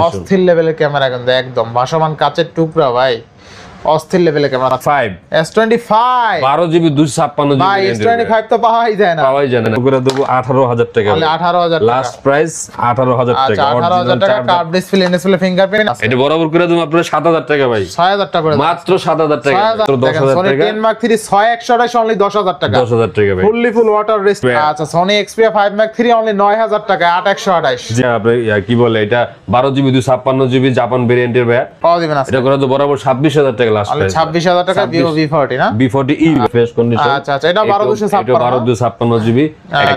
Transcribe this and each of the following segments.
অস্থির লেভেলের ক্যামেরা, কিন্তু একদম ভাসমান কাচের টুকরা ভাই, অস্থির লেভেলের ক্যামেরা। 5 S25 12GB 256GB ভাই, S25 তো পাওয়াই যায় না, করে দেব 18000 টাকা, 18000 লাস্ট প্রাইস 18000 টাকা, 18000 টাকা কার্ভ ডিসপ্লে, ডিসপ্লে ফিঙ্গারপ্রিন্ট আছে। এটা বরাবর করে দেব আপনাদের 7000 টাকা ভাই, 6000 টাকা করে, মাত্র 7000 টাকা, মাত্র 10000 টাকা। Sony 10 Mark 3 6128 অনলি 10000 টাকা, 10000 টাকা ভাই, ফুল ওয়াটার রেজিস্ট্যান্ট। আচ্ছা, Sony Xperia 5 Mark 3 অনলি 9000 টাকা, 8128। জি আপনি কি বলে এটা 12GB 256GB জাপান ভেরিয়েন্টের ভাই, পাওয়া দিবেন না এটা করে দেব বরাবর 26000 টাকা, লাস্ট প্রাইস 26000 টাকা। Vivo V40 না, V40e ফ্রেশ কন্ডিশন। আচ্ছা আচ্ছা, এটা 12256, এটা 12256GB।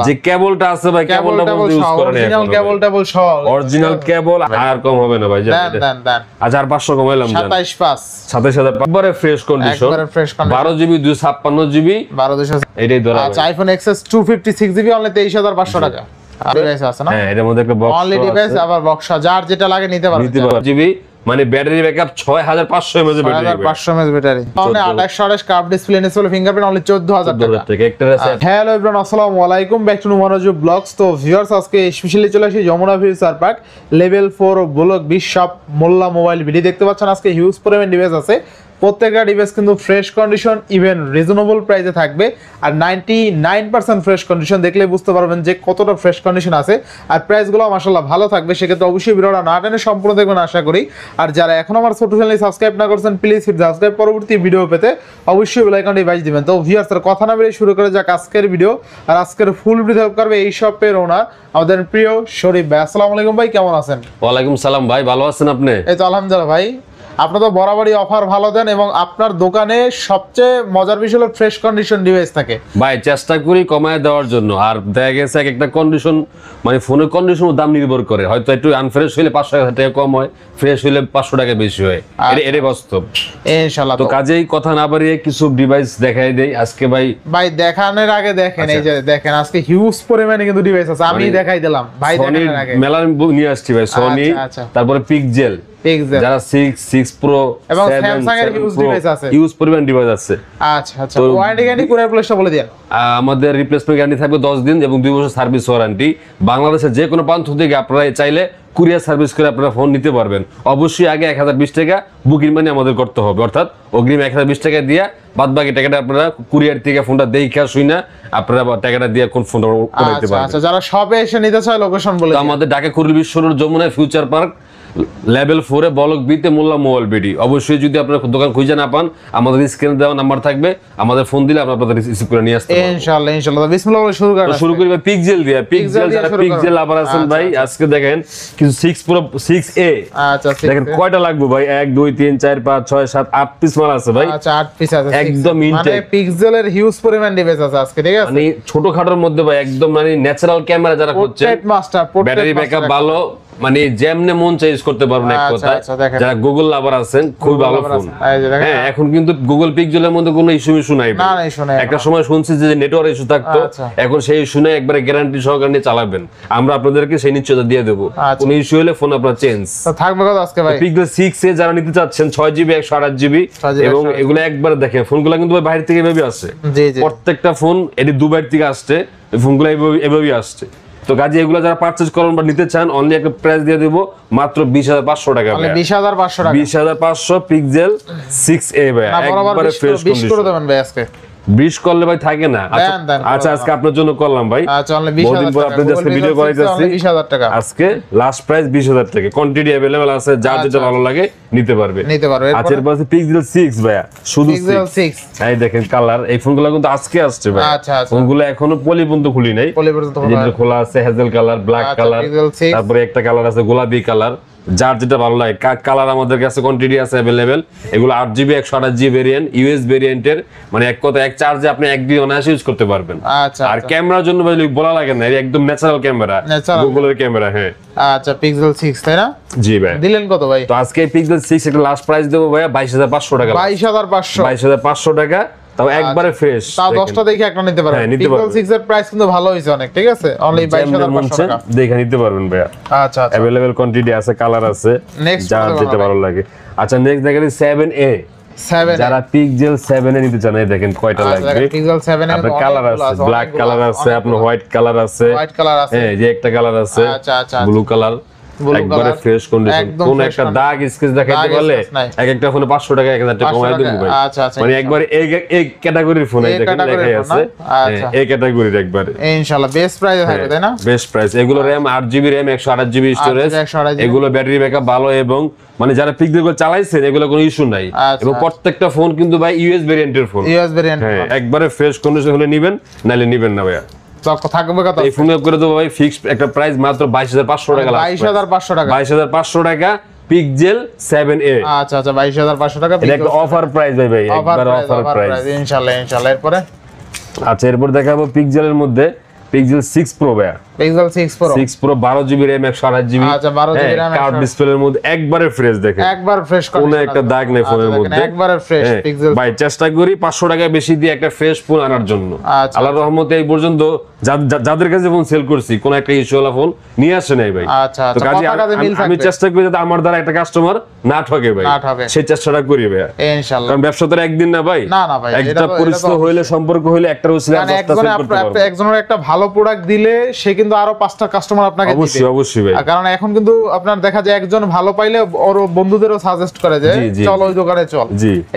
যে কেবলটা আছে ভাই, কেবলটা বলতে ইউজ করেন, অরিজিনাল কেবল সহ, অরিজিনাল কেবল, আর কম হবে না ভাই, দেন। আচ্ছা আর 500 কমাইলাম, 27000 একবারে ফ্রেশ কন্ডিশন, 12GB 256GB 12200। এটাই ধরা। আচ্ছা, iPhone XS 256GB অনলি 23500 টাকা। আর ডিভাইস আছে না, হ্যাঁ এর মধ্যে একটা বক্স অনলি ডিভাইস, আবার বক্স যার যেটা লাগে নিতে পারবেন। জিবি মানে battery backup 6500 mAh battery, 6500 mAh battery, তাহলে 2828 curve display, display fingerprint only 14000 টাকা একটা আছে। হ্যালো एवरीवन, আসসালামু আলাইকুম, ব্যাক টু নুমানজু ব্লগস। তো ভিউয়ার্স, আজকে স্পেশালি চলে আসি Jamuna future park level 4 block 20 shop Mollah mobile video. দেখতে পাচ্ছেন আজকে হিউজ পরিমাণ ডিভাইস আছে, প্রত্যেকটা ডিভাইস কিন্তু ফ্রেশ কন্ডিশন, ইভেন রিজনেবল প্রাইসে থাকবে। আর 99% ফ্রেশ কন্ডিশন, দেখলে বুঝতে পারবেন যে কতটা ফ্রেশ কন্ডিশন আছে। আর প্রাইসগুলো মাশাআল্লাহ ভালো থাকবে, সেক্ষেত্রে অবশ্যই ভিডিওটা না টেনে সম্পূর্ণ দেখবেন আশা করি। আর যারা এখন আমার ছোট চ্যানেল সাবস্ক্রাইব না করছেন, প্লিজ সাবস্ক্রাইব, পরবর্তী ভিডিও পেতে অবশ্যই বেল আইকনটি বাজিয়ে দিবেন। তো ভিউয়ার্স, কথা না বেরিয়ে শুরু করে যাক আজকের ভিডিও। আর আজকের ফুল ভিডিও হেল্প করবে এই শপের ওনার আমাদের প্রিয় শরীফ ভাই। আসসালামু আলাইকুম ভাই, কেমন আছেন? ওয়ালাইকুম সালাম ভাই, ভালো আছেন আপনি? এই তো আলহামদুলিল্লাহ ভাই, আপনি তো বরাবরই অফার ভালো দেন, এবং আপনার দোকানে সবচেয়ে মজার বিষয় হলো ফ্রেশ কন্ডিশন ডিভাইস থাকে ভাই। চেষ্টা করি কমায় দেওয়ার জন্য। আর দেখা গেছে এক একটা কন্ডিশন, মানে ফোনের কন্ডিশন দাম নির্ভর করে, হয়তো একটু আনফ্রেশ হইলে 500 টাকা কম হয়, ফ্রেশ হইলে 500 টাকা বেশি হয়, এটাই বাস্তব ইনশাআল্লাহ। তো কাজেই কথা না বাড়িয়ে কিছু ডিভাইস দেখাই দেই আজকে ভাই। দেখানোর আগে দেখেন, এই যে দেখেন আজকে হিউজ পরিমাণে কিন্তু ডিভাইস আছে, আমি দেখাই দিলাম ভাই। দেখানোর আগে মেলা নিয়ে আসছি ভাই, সনি, তারপরে পিক্সেল, যারা 6 প্রো এবং স্যামসাং এর হিউজ ডিভাইস আছে, হিউজ পরিমাণ ডিভাইস আছে। আচ্ছা আচ্ছা, ওয়ারেন্টি গ্যারান্টি কোন প্লেসটা বলে দেন। আমাদের রিপ্লেসমেন্ট গ্যারান্টি থাকবে 10 দিন এবং 2 বছর সার্ভিস ওয়ারেন্টি। বাংলাদেশের যে কোনো প্রান্ত থেকে আপনারা চাইলে কুরিয়ার সার্ভিস করে আপনারা ফোন নিতে পারবেন। অবশ্যই আগে 1020 টাকা বুকিং মানি আমাদের করতে হবে, অর্থাৎ অগ্রিম 1020 টাকা দিয়ে বাদ বাকি টাকাটা আপনারা কুরিয়ার থেকে ফোনটা দেখা শুই না আপনারা টাকাটা দিয়ে কোন ফোনটা করে দিতে পারবেন। আচ্ছা, যারা শপে এসে নিতে চায় লোকেশন বলে। আমাদের Dhaka Kuril Bishwa road Jamuna future park level 4 এ ব্লক বি তে মোল্লা মোবাইল বিডি। অবশ্যই যদি আপনারা দোকান খুঁজে না পান, আমাদের স্ক্রিনে দেওয়া নাম্বার থাকবে, আমাদের ফোন দিলে আমরা আপনাদের রিসিভ করে নিয়ে আসতে পারবো ইনশাআল্লাহ। ইনশাআল্লাহ, বিসমিল্লাহ বলে শুরু করি। পিক্সেল দিয়ে, পিক্সেল যারা পিক্সেল আবার আছেন ভাই, আজকে দেখেন কিছু 6 প্রো 6a। আচ্ছা, দেখেন কয়টা লাগবে ভাই, 1 2 3 4 5 6 7 8 পিস মাল আছে ভাই। আচ্ছা, 8 পিস আছে, একদম মানে পিক্সেলের হিউজ পরিমাণ ডিভাইস আছে আজকে, ঠিক আছে? মানে ছোটখাটোর মধ্যে ভাই, একদম মানে ন্যাচারাল ক্যামেরা যারা করছে, ব্যাটারি ব্যাকআপ ভালো, মানে যেমনে মন চেঞ্জ করতে পারবেন এক কথায়। যারা গুগল লাভার আছেন, খুব ভালো ফোন। হ্যাঁ, এখন কিন্তু গুগল পিক্সেলের মধ্যে কোনো ইস্যু নাই। একটা সময় শুনছি যে নেটওয়ার্ক ইস্যু থাকতো, এখন সেই ইস্যু নাই, একবারে গ্যারান্টি সহকারে নিয়ে চালাবেন। আমরা আপনাদেরকে সেই নিশ্চয়তা দিয়ে দেবো, কোনো ইস্যু হলে ফোন আপনার চেঞ্জ থাকবে। কত আজকে ভাই পিক্সেল 6a যারা নিতে চাচ্ছেন, 6GB 128GB, এবং এগুলো একবার দেখেন ফোনগুলো কিন্তু বাইরে থেকে এভাবে আসে, প্রত্যেকটা ফোন এটি দুবাই থেকে আসছে, ফোনগুলো এভাবেই আসছে। তো গাজি এগুলো যারা পারচেজ করেন বা নিতে চান, অনলি একটা প্রাইস দিয়ে দেব মাত্র 20500 টাকা। 20500 পিক্সেল 6a ভাই, একবারে ফ্রেশ কন্ডিশন। 20 করে দেবেন ভাই আজকে। 20 করলে ভাই থাকে না। আচ্ছা আজকে আপনার জন্য করলাম ভাই, বহুদিন পর আপনাদের সাথে ভিডিও করাইতেছি। 20000 টাকা আজকে লাস্ট প্রাইস 20000 টাকা। কোয়ান্টিটি अवेलेबल আছে, যার যেটা ভালো লাগে নিতে পারবে। আচ্ছা, এর পাশে পিক্সেল 6 ভাই, শুধু পিক্সেল 6। এই দেখেন কালার, এই ফোনগুলো কিন্তু আজকে আসছে ভাই। আচ্ছা, ফোনগুলো এখনো পলি পর্যন্ত খুলি নাই, যেটা খোলা আছে হেজেল কালার, ব্ল্যাক কালার, তারপরে একটা কালার আছে গোলাপি কালার, যার যেটা ভালো লাগে। কালার আমাদের কাছে কোয়ান্টিটি আছে अवेलेबल। এগুলো 8GB 128GB ভেরিয়েন্ট, ইউএস ভেরিয়েন্টের, মানে এক কথা এক চার্জে আপনি এক দিন অনায়াসে ইউজ করতে পারবেন। আচ্ছা, আর ক্যামেরার জন্য ভাই বলা লাগে না, একদম ন্যাচারাল ক্যামেরা, গুগলের ক্যামেরা। হ্যাঁ, আচ্ছা, পিক্সেল 6 তাই না? জি ভাই। দিলেন কত ভাই? তো আজকে পিক্সেল 6 একটা লাস্ট প্রাইস দেব ভাই 22500 টাকা। 22500 টাকা, তাও একবারে ফ্রেশ। তাও 10টা দেখে একটা নিতে পারবেন। পিক্সেল 6 এর প্রাইস কিন্তু ভালো হইছে অনেক, ঠিক আছে? অনলি 22500 টাকা দেখে নিতে পারবেন ভাই। আচ্ছা আচ্ছা, अवेलेबल কোয়ান্টিটি আছে, কালার আছে, যার যেটা ভালো লাগে। আচ্ছা, নেক্সট দেখেন 7a। যারা পিক্সেল 7 এ নিতে চান, এই দেখেন কয়টা লাগবে। পিক্সেল 7 এর আপনার কালার আছে, ব্ল্যাক কালার আছে, আপনার হোয়াইট কালার আছে, হ্যাঁ, যে একটা কালার আছে, আচ্ছা আচ্ছা, ব্লু কালার, একবারে ফ্রেশ কন্ডিশন, কোন একটা দাগ স্কেচ দেখাইতে পারলে এক একটা ফোনে 500 টাকা 1000 টাকা কমায় দেব ভাই। মানে একবারে এই ক্যাটাগরির ফোন এই দেখেন লেখাই আছে, এই ক্যাটাগরির একবারে ইনশাআল্লাহ বেস্ট প্রাইসে থাকবে তাই না? Best price. এগুলো RAM 8GB RAM 128GB storage, এগুলো ব্যাটারি ব্যাকআপ ভালো এবং মানে যারা পিক্সেল গুলো চালাইছে এগুলো কোনো ইস্যু নাই। এবং প্রত্যেকটা ফোন কিন্তু ভাই ইউএস ভেরিয়েন্টের ফোন, হ্যাঁ একবারে ফ্রেশ কন্ডিশন হলে নিবেন, নালে নিবেন না ভাইয়া। থাকবে কত এই ফোন করে দেবো ভাই ফিক্সড একটা প্রাইস মাত্র 22500 টাকা, 22500 টাকা, 22500 টাকা পিক্সেল 7a। আচ্ছা আচ্ছা 22500 টাকা, এটা একটা অফার প্রাইস ভাই, একবার অফার প্রাইস ইনশাআল্লাহ ইনশাআল্লাহ। এরপরে আচ্ছা এরপর দেখাবো পিক্সেলের মধ্যে পিক্সেল 6 Pro ভাইয়া, pixel 6 Pro 12GB RAM 128GB। আচ্ছা 12GB RAM কার্ভ ডিসপ্লের মধ্যে একবারে ফ্রেশ দেখেন, একবার ফ্রেশ কোনো একটা দাগ নেই ফোনের মধ্যে, একবারে ফ্রেশ পিক্সেল। ভাই চেষ্টা করি 500 টাকা বেশি দিয়ে একটা ফ্রেশ ফোন আনার জন্য। আল্লাহর রহমতে এই পর্যন্ত যাদের কাছে ফোন সেল করছি কোন একটা ইস্যুওয়ালা ফোন নিয়ে আসে নাই ভাই। আচ্ছা তো কাজে আমি চেষ্টা করি যাতে আমার দ্বারা একটা কাস্টমার না ঠকে ভাই, সেই চেষ্টাটা করি ভাই ইনশাআল্লাহ। কারণ ব্যবসা তো একদিন না ভাই, না না ভাই, একটা পরিচিত হইলে সম্পর্ক হইলে একটা ওসিলা দশটা সেল করতে পারবে। একজনের একটা ভালো প্রোডাক্ট দিলে সে কিন্তু আরো 5টা কাস্টমার আপনাকে দিবে। অবশ্যই অবশ্যই ভাই, কারণ এখন কিন্তু আপনার দেখা যায় একজন ভালো পাইলে ওর বন্ধুদেরও সাজেস্ট করে যে চল ওই দোকানে চল।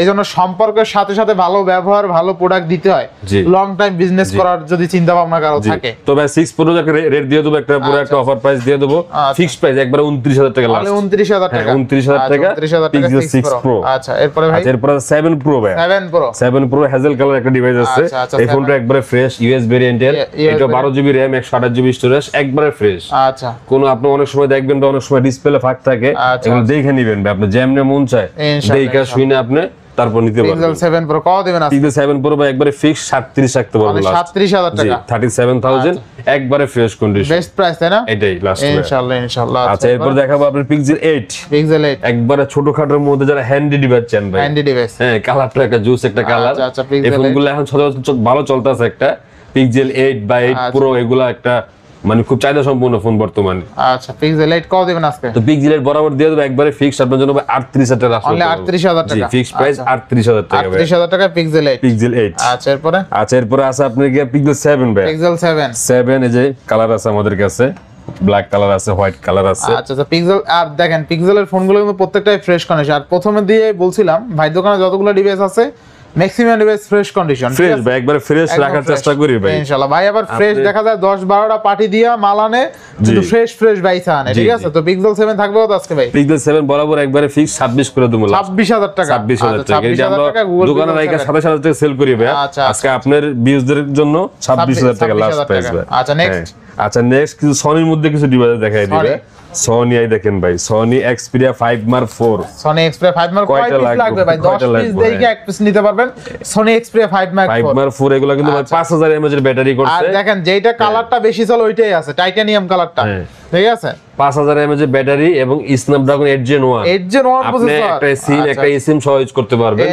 এইজন্য সম্পর্কের সাথে সাথে ভালো ব্যবহার ভালো প্রোডাক্ট দিতে হয় লং টাইম বিজনেস করার যদি চিন্তা ভাবনা কারো থাকে। তো ভাই 6 Pro যাকে রেট দিয়ে দেব, একটা পুরো একটা অফার প্রাইস দিয়ে দেব, ফিক্সড প্রাইস একবার 29000 টাকা লাস্ট, 29000 টাকা, 29000 টাকা পিক্সেল 6 Pro। আচ্ছা এরপরে ভাই এরপর 7 Pro ভাই, 7 Pro হ্যাজেল কালার একটা ডিভাইস আছে। এই ফোনটা একবারে ফ্রেশ ইউএস ভেরিয়েন্টের, এটা 12GB RAM 128GB স্টোরেজ, একবারে ফ্রেশ। আচ্ছা কোন আপনি অনেক সময় দেখবেন বা অনেক সময় ডিসপ্লে ফাঁক থাকে, এগুলো দেখে নেবেন ভাই, আপনি যেমনে মন চায় দেখে শুনে আপনি তারপর নিতে পারবেন। পিক্সেল 7 Pro কত দিবেন আপনি? পিক্সেল 7 Pro ভাই একবারে ফিক্স 37 রাখতে পারবো লাস্ট, 37000 টাকা, 37000 একবারে ফ্রেশ কন্ডিশন, বেস্ট প্রাইস তাই না? এটাই লাস্ট ইনশাআল্লাহ ইনশাআল্লাহ। আচ্ছা এরপর দেখাবো আপনার পিক্সেল 8, একবারে ছোটখাটোর মধ্যে যারা হ্যান্ডি ডিভাইস চান ভাই, হ্যান্ডি ডিভাইস, হ্যাঁ কালারটা একটা জুস একটা কালার। আচ্ছা এই ফোনগুলো এখন ভালো চলতেছে, একটা পিক্সেল 8 বা 8 Pro এগুলা একটা মানে খুব চাহিদা সম্পূর্ণ ফোন বর্তমানে। আচ্ছা পিক্সেল 8 কত দিবেন আজকে? তো পিক্সেল 8 বরাবর দিয়ে দেব একবারে ফিক্স আপনার জন্য 38000 টাকা, অনলি 38000 টাকা, ফিক্স প্রাইস 38000 টাকা ভাই, 38000 টাকা পিক্সেল 8। আচ্ছা এরপরে আছে আপনার কি পিক্সেল 7 ভাই, পিক্সেল 7 এই যে কালার আছে আমাদের কাছে, ব্ল্যাক কালার আছে, হোয়াইট কালার আছে। আচ্ছা পিক্সেল, আর দেখেন পিক্সেলের ফোনগুলো কিন্তু প্রত্যেকটাই ফ্রেশ কন্ডিশন। আর প্রথমে দিয়ে বলছিলাম ভাই দোকানে যতগুলো ডিভাইস আছে maximum device fresh condition, fresh ভাই একবারে ফ্রেশ রাখার চেষ্টা করি ভাই ইনশাআল্লাহ। ভাই আবার ফ্রেশ দেখা যায় 10-12টা পার্টি দিয়া মাল আনে কিন্তু ফ্রেশ বাইসা আনে, ঠিক আছে? তো পিক্সেল 7 থাকবে কত আজকে ভাই? পিক্সেল 7 বরাবর একবারে ফিক্স 26 করে দেবো, 26000 টাকা, 26000 টাকা। এই যে আমরা দোকানে রাখা 27000 টাকা সেল করি ভাই, আজকে আপনার ভিউজদের জন্য 26000 টাকা লাস্ট প্রাইস ভাই। আচ্ছা নেক্সট কিছু সনির মধ্যে কিছু ডিভাইস দেখাই দিবে। সনি আই দেখেন ভাই, Sony Xperia 5 Mark 4, Sony Xperia 5 Mark কয় পিস লাগবে ভাই? 10 পিস দেখে এক পিস নিতে পারবেন। সনি Xperia 5 Mark 4 এগুলো কিন্তু ভাই 5000 mAh এর ব্যাটারি করছে। আর দেখেন যেটা কালারটা বেশি চলে ওইটাই আছে, টাইটানিয়াম কালারটা, ঠিক আছে? 5000 mAh এর ব্যাটারি এবং স্ন্যাপড্রাগন 8 Gen 1 প্রসেসর, আপনি একটা সিম সহ ইউজ করতে পারবেন।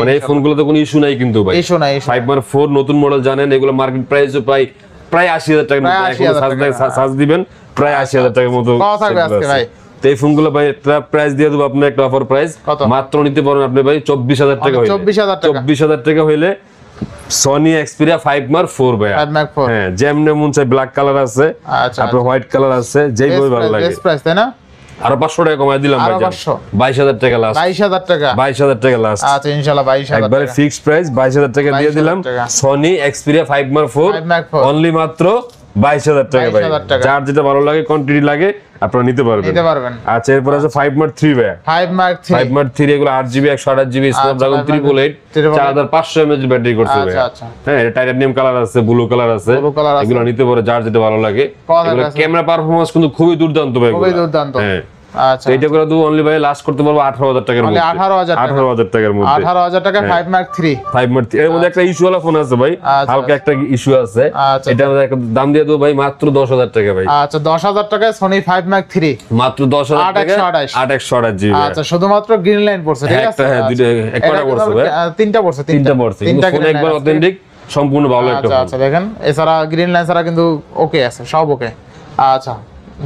মানে এই ফোনগুলোতে কোনো ইস্যু নাই কিন্তু ভাই, ইস্যু নাই। 5 Mark 4 নতুন মডেল জানেন, এগুলো মার্কেট প্রাইসও প্রায় 80000 টাকার মতো, এখন সার্চ দিবেন প্রায় 80000 টাকার মতো থাকবে আজকে ভাই। তো এই ফোনগুলো ভাই প্রাইস দিয়ে দেবো আপনার একটা অফার প্রাইস, মাত্র নিতে পারেন আপনি ভাই 24000 টাকা হইলে, 24000 টাকা হইলে সনি Xperia 5 Mark 4 ভাই, হ্যাঁ যেমনে মন চাই, ব্ল্যাক কালার আছে, আপনার হোয়াইট কালার আছে, যেই বই ভালো লাগে। বেস্ট প্রাইস তাই না? আরো 500 টাকা কমাই দিলাম ভাই, 22000 টাকা লাস্ট, 22000 টাকা লাস্ট। আচ্ছা ইনশাআল্লাহ 22000 একবারে ফিক্সড প্রাইস 22000 টাকা দিয়ে দিলাম। সনি Xperia 5 Mark 4 অনলি মাত্র 22000 টাকা ভাই, যার যেটা ভালো লাগে কোয়ান্টিটি লাগে আপনারা নিতে পারবেন। আচ্ছা এরপর আছে 5 Mark 3 ভাই, 5 Mark 3 এগুলো 8GB 128GB Snapdragon 888 4500 mAh battery করছে ভাই। হ্যাঁ এটা টাইটানিয়াম কালার আছে, ব্লু কালার আছে, এগুলো নিতে পারো যার যেটা ভালো লাগে। এগুলো ক্যামেরা পারফরম্যান্স কিন্তু খুবই দুর্দান্ত ভাই, খুবই দুর্দান্ত। হ্যাঁ আচ্ছা এটা করে দেব অনলি ভাই লাস্ট করতে পারবো 18000 টাকার মধ্যে, 18000 টাকার মধ্যে, 18000 টাকা 5 Mark 3 এর মধ্যে একটা ইস্যু ওয়ালা ফোন আছে ভাই, হালকা একটা ইস্যু আছে, এটা আমাদের একটা দাম দিয়ে দেব ভাই মাত্র 10000 টাকা ভাই। আচ্ছা 10000 টাকায় সনি 5 Mark 3 মাত্র 10000 টাকা, 828 জিবি। আচ্ছা শুধুমাত্র গ্রিন লাইন পড়ছে, ঠিক আছে? হ্যাঁ দুটো একটা পড়ছে ভাই, তিনটা পড়ছে, তিনটা ফোন একবার অথেন্টিক সম্পূর্ণ ভালো একটা ফোন। আচ্ছা দেখেন এছাড়া গ্রিন লাইন ছাড়া কিন্তু ওকে আছে, সব ওকে। আচ্ছা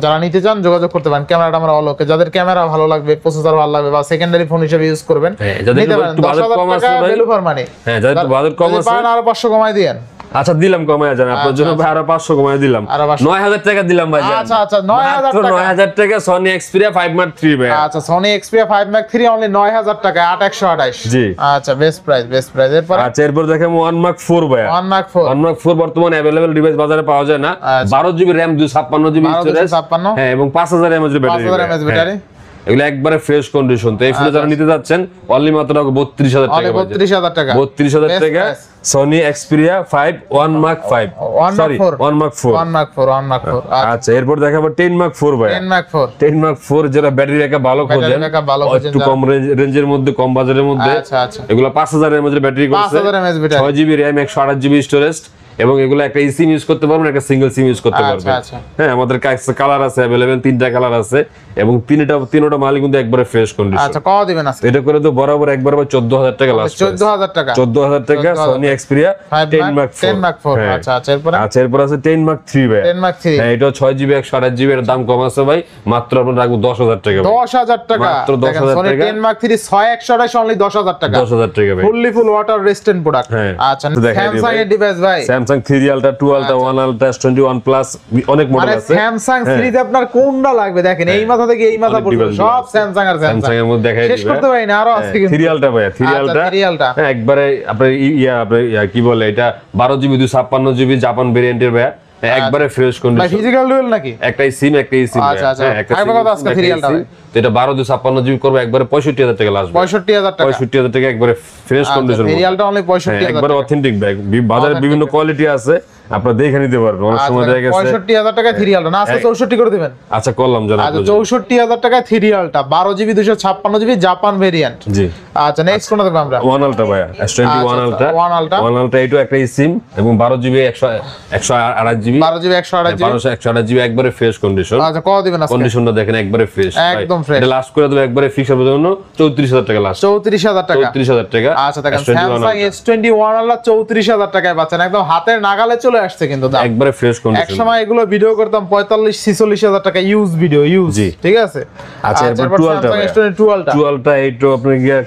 যারা নিতে চান যোগাযোগ করতে পারেন, ক্যামেরাটা আমরা অল ওকে, যাদের ক্যামেরা ভালো লাগবে, প্রসেসর ভালো লাগবে বা সেকেন্ডারি ফোন হিসেবে ইউজ করবেন, যাদের একটু বাজেট কম আছে ভাই, ভ্যালু ফর মানি, হ্যাঁ যাদের একটু বাজেট কম আছে আর 500 কমাই দেন, আচ্ছা দিলাম কমায় জান আপনার জন্য ভাই আরো 500 কমায় দিলাম 9000 টাকা দিলাম ভাই জান আচ্ছা আচ্ছা 9000 টাকা Sony Xperia 5 Mark 3 ভাই আচ্ছা Sony Xperia 5 Mark 3 অনলি 9000 টাকা 8128 জি আচ্ছা বেস্ট প্রাইস এরপর আচ্ছা এরপর দেখেন 1 Mark 4 ভাই 1 Mark 4 বর্তমানে अवेलेबल ডিভাইস বাজারে পাওয়া যায় না 12 জিবি RAM 256 জিবি স্টোরেজ হ্যাঁ এবং 5000 mAh ব্যাটারি এগুলো একবারে ফ্রেশ কন্ডিশন তো এই ফোনে যারা নিতে যাচ্ছেন অনলি মাত্র 32000 টাকা 32000 টাকা Sony Xperia 5 1 Mark 5 sorry 1 Mark 4 আচ্ছা এরপর দেখাবো 10 Mark 4 ভাই 10 Mark 4 যারা ব্যাটারি ব্যাকআপ ভালো খোঁজেন একটু কম রেঞ্জের মধ্যে কম বাজারের মধ্যে এগুলো 5000 mAh ব্যাটারি করছে 6 জিবি RAM 128 জিবি স্টোরেজ এবং এগুলো একটা সিম ইউজ করতে পারবেন একটা সিঙ্গেল সিম ইউজ করতে পারবেন হ্যাঁ আমাদের কাছে কালার আছে अवेलेबल তিনটা কালার আছে এবং তিনটা মালই কিন্তু একবারে ফ্রেশ কন্ডিশন আচ্ছা কত দিবেন আজকে এটা করে তো বরাবর একবার 14000 টাকা লাস্ট 14000 টাকা Sony Xperia 10 Mark 4 আচ্ছা এরপর আছে 10 Mark 3 ভাই 10 Mark 3 হ্যাঁ এটা 6 জিবি 128 জিবি এর দাম কম আছে ভাই মাত্র আমরা রাখবো 10000 টাকা 10000 টাকা মাত্র 10000 টাকা 10 Mark 3 6128 অনলি 10000 টাকা 10000 টাকা ভাই ফুল ওয়াটার রেজিস্ট্যান্ট প্রোডাক্ট আচ্ছা Samsung এর ডিভাইস ভাই Samsung 3 Ultra 2 Ultra 1 Ultra S21 Plus অনেক মডেল আছে Samsung সিরিজে আপনার কোনটা লাগবে দেখেন এই মাথা থেকে এই মাথা পর্যন্ত সব Samsung আর Samsung এর মধ্যে দেখাই দিবে শেষ করতে পারি না আরো আছে কিন্তু 3 Ultra ভাই 3 Ultra একবারে আপনার কি বলে এটা 12 জিবি 256 জিবি জাপান ভেরিয়েন্টের ভাই একবারে ফ্রেশ কন্ডিশন ভাই ফিজিক্যাল ডুয়েল নাকি একটাই সিম আচ্ছা আচ্ছা একটা আজকে 3 Ultra তো এটা 12 256 জিবি করবে একবারে 65000 টাকা লাস্ট 65000 টাকা একবারে ফ্রেশ কন্ডিশন রিয়ালটা অনলি 65000 একবারে অথেন্টিক ব্যাগ বাজারে বিভিন্ন কোয়ালিটি আছে আপনারা দেখে নিতে পারবেন অনেক সময় দেখা গেছে 65000 টাকা 3 Ultra না আজকে 64 করে দিবেন আচ্ছা করলাম জানা আচ্ছা 64000 টাকা 3 Ultra 12 GB 256 GB Japan variant জি আচ্ছা নেক্সট কোনটা দেখব আমরা 1 Ultra ভাই S21 Ultra 1 Ultra এটাও একটা সিম এবং 12 GB 128 GB 12 GB 128 GB 128 GB একবারে ফ্রেশ কন্ডিশন আচ্ছা কত দিবেন আজকে কন্ডিশনটা দেখেন একবারে ফ্রেশ একদম ফ্রেশ এটা লাস্ট করে দেব একবারে ফিক্স হবে জন্য 34000 টাকা লাস্ট 34000 টাকা 34000 টাকা আচ্ছা দেখেন Samsung S21 Ultra 34000 টাকায় পাচ্ছেন একদম হাতের নাগালে চলে আসছে কিন্তু দাম একবারে ফ্রেশ কন্ডিশন এক সময় এগুলো ভিডিও করতাম 45 46000 টাকা ইউজ ভিডিও ইউজ ঠিক আছে আচ্ছা এরপর 2 Ultra এইটো আপনার গিয়া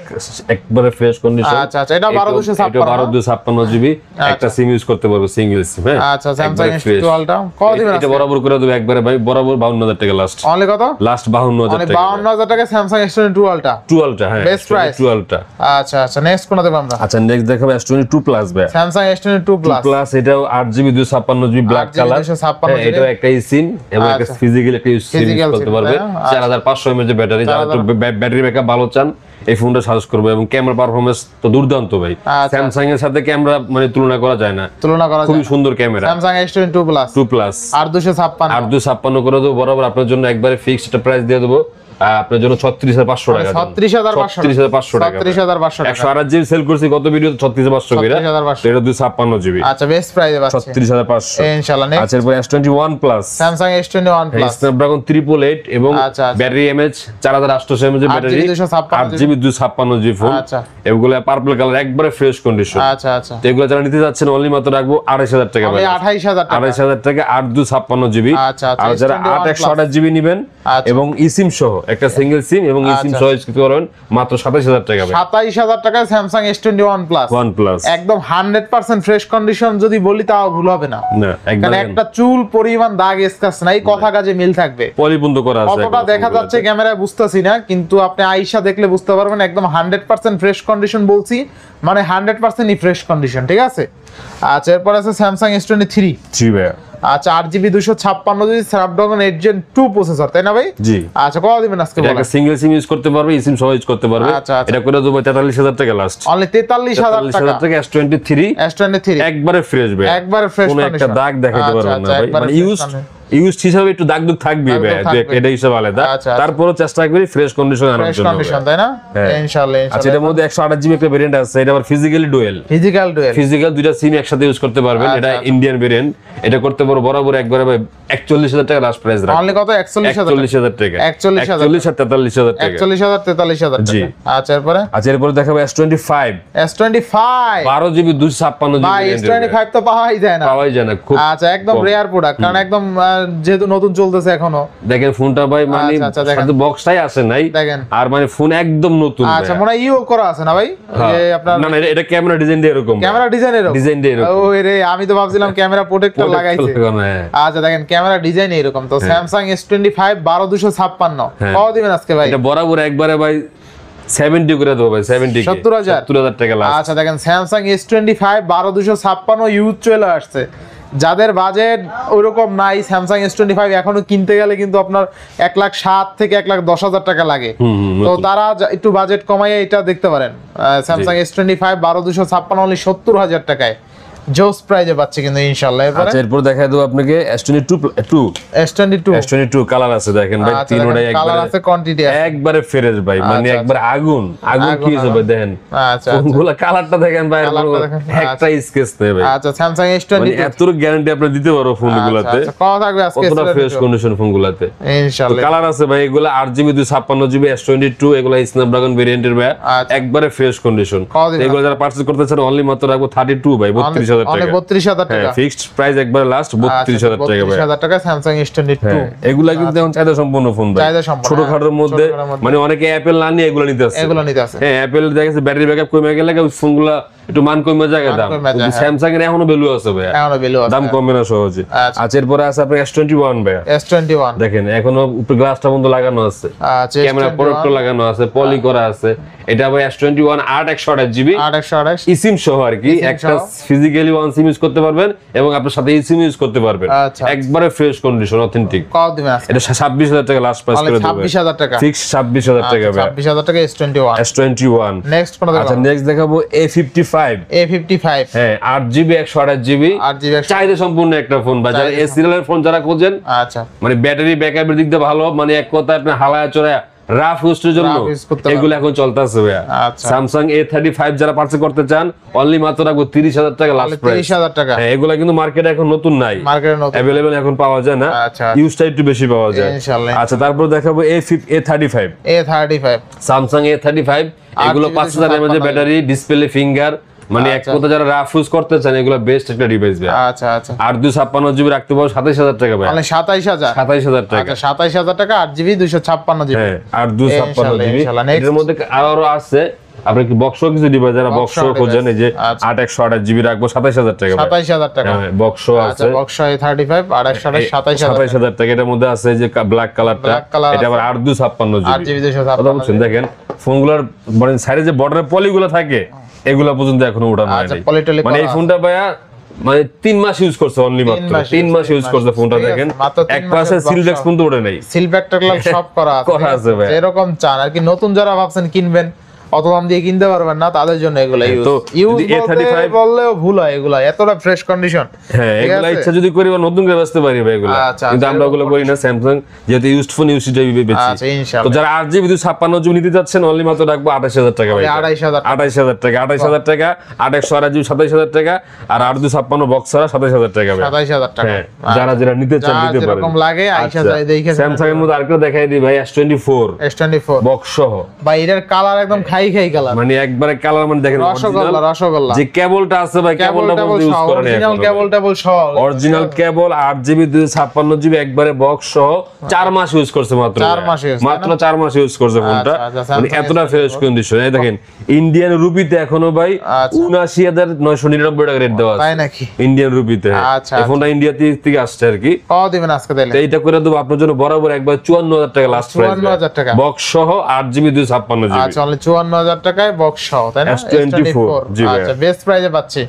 একবারে ফ্রেশ কন্ডিশন আচ্ছা আচ্ছা এটা 12256 জিবি একটা সিম ইউজ করতে পারবে সিঙ্গেল সিম হ্যাঁ আচ্ছা Samsung S2 Ultra কত দিবেন এটা বরাবর করে দেব একবারে ভাই বরাবর 52000 টাকা লাস্ট অনলি কত লাস্ট 52000 টাকা 52000 টাকা Samsung S22 Ultra 2 Ultra হ্যাঁ বেস্ট প্রাইস 2 Ultra আচ্ছা আচ্ছা নেক্সট কোনটা দেব আমরা আচ্ছা নেক্সট দেখাবো S22 Plus ভাই Samsung S22 Plus এটাও 8GB 256 GB ব্ল্যাক কালার এটাও একটা সিম এবং একটা ফিজিক্যাল একটা ইউজ করতে পারবে 4500 mAh ব্যাটারি যারা একটু ব্যাটারি ব্যাকআপ ভালো চান এই ফোনটা সাজেস্ট করব এবং ক্যামেরা পারফরম্যান্স তো দুর্দান্ত ভাই স্যামসাং এর সাথে ক্যামেরা মানে তুলনা করা যায় না খুবই সুন্দর ক্যামেরা Samsung S22 Plus 8 করে দেব বরাবর আপনার জন্য একবারে ফিক্সড একটা প্রাইস দিয়ে দেব আপনার জন্য 36500 টাকা 36500 টাকা 128 জিবি সেল করছি গত ভিডিও 36500 করে এটা 256 জিবি আচ্ছা বেস্ট প্রাইসে পাচ্ছেন 36500 ইনশাআল্লাহ নেক্সট আচ্ছা এরপর S21 Plus Samsung S21 Plus Snapdragon 888 এবং battery mAh 4800 mAh battery 8GB 256 GB phone এগুলো পার্পল কালার একবারে ফ্রেশ কন্ডিশন আচ্ছা আচ্ছা তো এগুলো যারা নিতে যাচ্ছেন অনলি মাত্র রাখবো 28000 টাকা ভাই 28000 টাকা 8256 জিবি আর যারা 8128 জিবি নেবেন এবং eSIM সহ একটা সিঙ্গেল সিম এবং eSIM সহ ইউজ করতে পারবেন মাত্র 27000 টাকা 27000 টাকায় Samsung S21 Plus একদম 100% ফ্রেশ কন্ডিশন যদি বলি তাও ভুল হবে না একদম একটা চুল পরিমাণ দাগ স্ক্র্যাচ নাই কথা কাজে মিল থাকবে পরিপূর্ণ করা আছে কতটা দেখা যাচ্ছে ক্যামেরায় বুঝতাছি না কিন্তু আপনি আয়শা দেখলে বুঝতে পারবেন একদম 100% ফ্রেশ কন্ডিশন বলছি মানে 100% ই ফ্রেশ কন্ডিশন ঠিক আছে আচ্ছা এরপর আছে Samsung S23 ভাই আচ্ছা 8GB 256GB Snapdragon 8 Gen 2 processor তাই না ভাই জি আচ্ছা কত দিবেন আজকে বলেন এটা সিঙ্গেল সিম ইউজ করতে পারবে eSIM সহ ইউজ করতে পারবে এটা করে দেব 43000 টাকা লাস্ট অনলি 43000 টাকা S23 একবারে ফ্রেশ ভাই একবারে ফ্রেশ কোন একটা দাগ দেখাইতে পারবেন না ভাই মানে ইউজ হিসাবে একটু দাগ দুগ থাকবে এটা হিসাবে আলাদা তারপরও চেষ্টা করি ফ্রেশ কন্ডিশন আনার জন্য তাই না ইনশাআল্লাহ আচ্ছা এর মধ্যে 128GB একটা ভেরিয়েন্ট আছে এটা আবার ফিজিক্যালি ডুয়াল ফিজিক্যাল দুইটা সিম একসাথে ইউজ করতে পারবেন এটা ইন্ডিয়ান ভেরিয়েন্ট এটা করতে পারো বরাবর একবারে 41000 টাকা লাস্ট প্রাইস রাখা অনলি কত 41000 টাকা 44000 টাকা 44000 জি আচ্ছা এরপরে দেখাবো S25 12GB 256GB ভাই S25 তো পাওয়াই যায় না খুব আচ্ছা একদম রেয়ার প্রোডাক্ট কারণ একদম যেহেতু নতুন চলতেছে এখনো। দেখেন ফোনটা ভাই মানে সাথে বক্সটাই আসে নাই, আর মানে ফোন একদম নতুন। আচ্ছা মনে হয় ইও করা আছে না ভাই? যে আপনার না না এটা ক্যামেরা ডিজাইন দিয়ে এরকম, ক্যামেরা ডিজাইন এরকম। ওই রে আমি তো ভাবছিলাম ক্যামেরা প্রোটেক্টর লাগাইছে। আচ্ছা দেখেন ক্যামেরা ডিজাইন এরকম। তো Samsung S25 12256 কত দিবেন আজকে ভাই? এটা বরাবর একবারে ভাই 70 করে দেবো ভাই, 70,000 টাকা লাস্ট। আচ্ছা দেখেন Samsung S25 12256 ইউজ চলে আসছে। যাদের বাজেট ওইরকম নাই, Samsung S25 এখনো কিনতে গেলে কিন্তু আপনার 1,07,000 থেকে 1,10,000 টাকা লাগে। তো তারা একটু বাজেট কমাইয়ে এটা দেখতে পারেন। Samsung S25 12256 অনলি 70,000 টাকায় জোস প্রাইজে পাচ্ছে কিন্তু ইনশাআল্লাহ। আচ্ছা এরপর দেখাই দেব আপনাকে S22 কালার আছে দেখেন ভাই, তিনটাই একবারে কালার আছে, কোয়ান্টিটি আছে, একবারে ফ্রেশ ভাই, মানে একবার আগুন কি আছে ভাই দেখেন। আচ্ছা কোনগুলা কালারটা দেখেন ভাই, একটা স্কেচ নেই ভাই। আচ্ছা Samsung S22 এতটুকু গ্যারান্টি আপনি দিতে পারো ফোনগুলোতে। আচ্ছা কত থাকবে আজকে কতটা ফ্রেশ কন্ডিশন ফোনগুলোতে ইনশাআল্লাহ। কালার আছে ভাই, এগুলা 8GB 256GB S22, এগুলা স্ন্যাপড্রাগন ভেরিয়েন্টের ভাই, একবারে ফ্রেশ কন্ডিশন। এগুলো যারা পারচেজ করতে চান অনলি মাত্র রাখবো 32 ভাই, 32,000 টাকা। 32,000 টাকা ফিক্সড প্রাইস একবার লাস্ট 32,000 টাকা ভাই। 32,000 টাকা Samsung S22। এগুলা কিন্তু এখন চাহিদা সম্পন্ন ফোন ভাই, ছোটখাটোর মধ্যে, মানে অনেকে অ্যাপল না নিয়ে এগুলো নিতে আসে। হ্যাঁ অ্যাপল দেখেছে ব্যাটারি ব্যাকআপ কমে গেলে ওই ফোনগুলা একটু মান কমে যায় দাম, স্যামসাং এর এখনো ভ্যালু আছে ভাই, দাম কমবে না সহজে। আচ্ছা এরপর আছে আপনার S21 ভাই, S21 দেখেন এখনো উপরে গ্লাসটা বন্ধ লাগানো আছে, ক্যামেরা প্রোটেক্টর লাগানো আছে, পলি করা আছে। এটা ভাই S21 8/128GB eSIM সহ আর কি, একটা ফিজিক্যালি ওয়ান সিম ইউজ করতে পারবেন এবং আপনার সাথে eSIM ইউজ করতে পারবেন, একবারে ফ্রেশ কন্ডিশন অথেন্টিক। কত দিবেন আজকে? এটা 26,000 টাকা লাস্ট প্রাইস করে দেব। 26,000 টাকা ফিক্স 26,000 টাকা ভাই, 26,000 টাকা S21। নেক্সট কোন দেখাবো? আচ্ছা নেক্সট দেখাবো A55। হ্যাঁ 8GB 128GB চাহিদা সম্পূর্ণ একটা ফোন, বাজারে এ সিরিয়ালের ফোন যারা খোঁজেন, আচ্ছা মানে ব্যাটারি ব্যাকআপের দিক দিয়ে ভালো, মানে এক কথা আপনি হালায়া চড়ায়া রাফ ইউজের জন্য এগুলো এখন চলতেছে ভাই। Samsung A35 যারা পারচেজ করতে চান অনলি মাত্র রাখবো 30,000 টাকা লাস্ট প্রাইস। 30,000 টাকা। হ্যাঁ এগুলা কিন্তু মার্কেটে এখন নতুন নাই, মার্কেটে নতুন अवेलेबल এখন পাওয়া যায় না, ইউজটা একটু বেশি পাওয়া যায় ইনশাআল্লাহ। আচ্ছা তারপর দেখাবো A35 Samsung A35, এগুলো 5,000 mAh ব্যাটারি, ডিসপ্লে ফিঙ্গার, মানে এক কথা যারা রাফ ইউজ করতে চান এগুলো বেস্ট একটা ডিভাইস ভাই। আচ্ছা আচ্ছা 8/256GB রাখতে পারো 27,000 টাকা ভাই, মানে 27,000 টাকা। আচ্ছা 27,000 টাকা 8GB 256GB। হ্যাঁ 8/256GB। এর মধ্যে আরো আছে আপনি কি বক্স কিছু ডিভাইস যারা বক্স খোঁজেন, এই যে 8/128GB রাখবো 27,000 টাকা ভাই। 27,000 টাকা। হ্যাঁ বক্স আছে, বক্স A35 27,000 টাকা। এটার মধ্যে আছে যে ব্ল্যাক কালারটা, এটা আবার 8/256GB। 8GB 256GB। কথা বলছেন দেখেন ফোনগুলোর মানে সাইডে যে বর্ডারে পলিগুলো থাকে এগুলা পর্যন্ত এখনো উঠানো হয়নি, মানে এই ফোনটা ভাইয়া মানে 3 মাস ইউজ করছে, অনলি মাত্র 3 মাস ইউজ করছে ফোনটা। দেখেন এক পাশে সিলডেক্স পর্যন্ত ওঠে নাই, সিলব্যাকটার সব করা আছে ভাই, এরকম চান আর কি। নতুন যারা ভাবছেন কিনবেন অত দাম দিয়ে কিনতে পারবেন না, তাদের জন্য এগুলা ইউজ বললেও ভুল হয়, এগুলা এতটা ফ্রেশ কন্ডিশন। হ্যাঁ এগুলা ইচ্ছা যদি করি বা নতুন করে বেচতে পারি ভাই এগুলা, কিন্তু আমরা ওগুলো করি না। স্যামসাং যেহেতু ইউজড ফোন ইউজটাই বেচি। আচ্ছা ইনশাআল্লাহ। তো যারা 8GB 256GB নিতে যাচ্ছেন অনলি মাত্র রাখবো 28,000 টাকা ভাই, 28,000 টাকা 8/128GB 27,000 টাকা, আর 8/256 বক্স ছাড়া 27,000 টাকা ভাই, 27,000 টাকা। হ্যাঁ যারা যারা নিতে চান নিতে পারেন, এরকম লাগে আইসা যায় দেখে। স্যামসাং এর মধ্যে আরেকটা দেখাই দিই ভাই, S24 বক্স সহ ভাই, এটার কালার একদম খাই কালার, মানে একবারে কালার, মানে দেখেন রসগোল্লা যে কেবলটা আছে ভাই, কেবলটা বলতে ইউজ করেন অরিজিনাল কেবল সহ, অরিজিনাল কেবল 8GB 256GB একবারে বক্স সহ 4 মাস ইউজ করছে মাত্র, 4 মাস ইউজ করছে ফোনটা, মানে এতটা ফ্রেশ কন্ডিশন। এই দেখেন ইন্ডিয়ান রুপিতে এখনো ভাই 79,999 টাকা রেট দেওয়া আছে, তাই নাকি? ইন্ডিয়ান রুপিতে এই ফোনটা ইন্ডিয়া থেকে আসছে আর কি। কত দিবেন আজকে তাইলে? এইটা করে দেব আপনার জন্য বরাবর একবার 54,000 টাকা লাস্ট প্রাইস, 54,000 টাকা বক্স সহ 8GB 256GB। আচ্ছা অনলি 54,000 টাকায় বক্স সহ, তাই না? S24 আচ্ছা বেস্ট প্রাইসে পাচ্ছি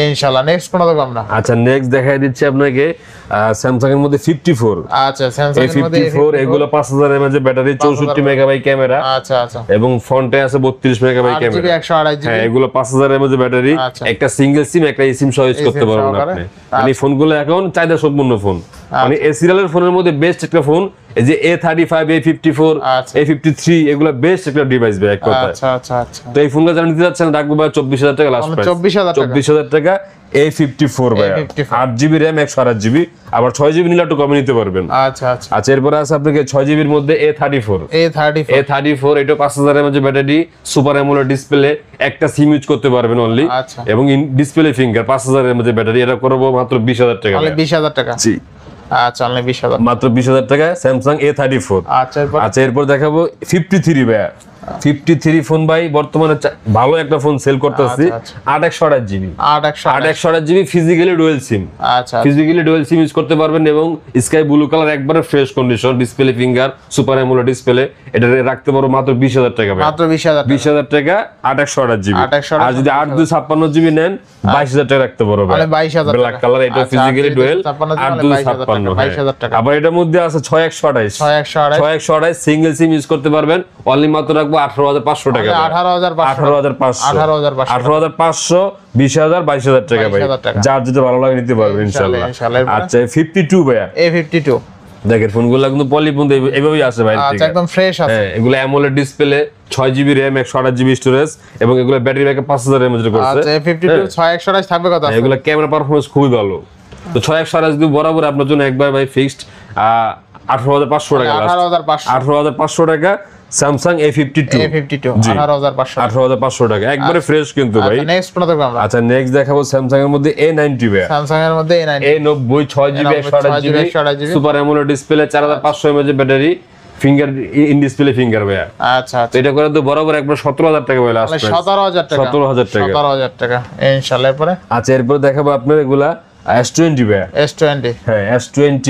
ইনশাআল্লাহ। নেক্সট কোন দেখব আমরা? আচ্ছা নেক্সট দেখাই দিচ্ছি আপনাকে স্যামসাং এর মধ্যে 54। আচ্ছা স্যামসাং এর মধ্যে 54 এগুলো 5,000 mAh ব্যাটারি, 64 মেগাবাইট ক্যামেরা, আচ্ছা আচ্ছা, এবং ফ্রন্টে আছে 32 মেগাবাইট ক্যামেরা, 128GB। হ্যাঁ এগুলো 5,000 mAh ব্যাটারি, একটা সিঙ্গেল সিম একটা eSIM সহ ইউজ করতে পারবেন আপনি। মানে ফোনগুলো এখন চাহিদা সম্পূর্ণ ফোন, মানে এ সিরিয়ালের ফোনের মধ্যে বেস্ট একটা ফোন। এই যে A35 A54 A53 এগুলো বেস্ট একটা ডিভাইস ভাই এক কথা। আচ্ছা আচ্ছা আচ্ছা, তো এই ফোনগুলো যারা নিতে যাচ্ছেন রাখবো ভাই 24,000 টাকা লাস্ট প্রাইস, 24,000 টাকা A54 ভাই, 8GB RAM 128GB, আবার 6GB নিলে একটু কমে নিতে পারবেন। আচ্ছা আচ্ছা আচ্ছা এরপর আছে আপনাকে 6GB এর মধ্যে A34 এটা 5,000 mAh battery, super AMOLED display, একটা সিম ইউজ করতে পারবেন অনলি, এবং ডিসপ্লে ফিঙ্গার, 5,000 mAh ব্যাটারি। এটা করব মাত্র 20,000 টাকা, 20,000 টাকা। জি আচ্ছা অনলি 20000 মাত্র 20000 টাকা স্যামসাং A34। আচ্ছা এরপর দেখাবো 53 ভাইয়া। 53 ফোন ভাই বর্তমানে ভালো একটা ফোন সেল করতেছি 8128GB। 8128GB ফিজিক্যালি ডুয়াল সিম। আচ্ছা ফিজিক্যালি ডুয়াল সিম ইউজ করতে পারবেন এবং স্কাই ব্লু কালার একবারে fresh condition, display finger, super AMOLED display. এটা রাখতে পারো মাত্র 20000 টাকা ভাই। মাত্র 20000 টাকা 8128GB। আর যদি 8256GB নেন 22000 টাকা রাখতে পারো ভাই। 22000 ব্ল্যাক কালার, এটা ফিজিক্যালি ডুয়াল 8256। আবার এটার মধ্যে আছে 6128 সিঙ্গেল সিম ইউজ করতে পারবেন। অনলি মাত্র রাখবো 18500 টাকা। 18500 20000 22000 টাকা ভাই। যার যেটা ভালো লাগে নিতে পারবেন ইনশাআল্লাহ। আচ্ছা 52 ভাইয়া। A52 দেখেন ফোনগুলো কিন্তু পলিপন এইভাবেই আসে ভাই। আচ্ছা একদম ফ্রেশ আছে। হ্যাঁ এগুলো AMOLED display, 6GB RAM 128GB storage এবং এগুলো ব্যাটারি ব্যাকআপ 5000 mAh এর করছে। আচ্ছা A52 6128 থাকবে কত? এগুলো ক্যামেরা পারফরম্যান্স খুবই ভালো। তো 6128 যদি বরাবর আপনার জন্য একবার ভাই ফিক্সড 18500 টাকা। 18500 টাকা স্যামসাং A52 18500 টাকা একবারে ফ্রেশ কিন্তু ভাই। নেক্সট কোনটা দেখব আমরা? আচ্ছা নেক্সট দেখাবো স্যামসাং এর মধ্যে A90 ভাই। স্যামসাং এর মধ্যে A90 6GB 128GB super AMOLED display 4500 mAh battery, finger in display finger ভাই। আচ্ছা তো এটা করে তো বরাবর একবার 17000 টাকা ভাই লাস্ট প্রাইস। 17000 টাকা ইনশাআল্লাহ। এরপরে আচ্ছা এরপর দেখাবো আপনার এগুলা S20 ভাই। S20 হ্যাঁ S20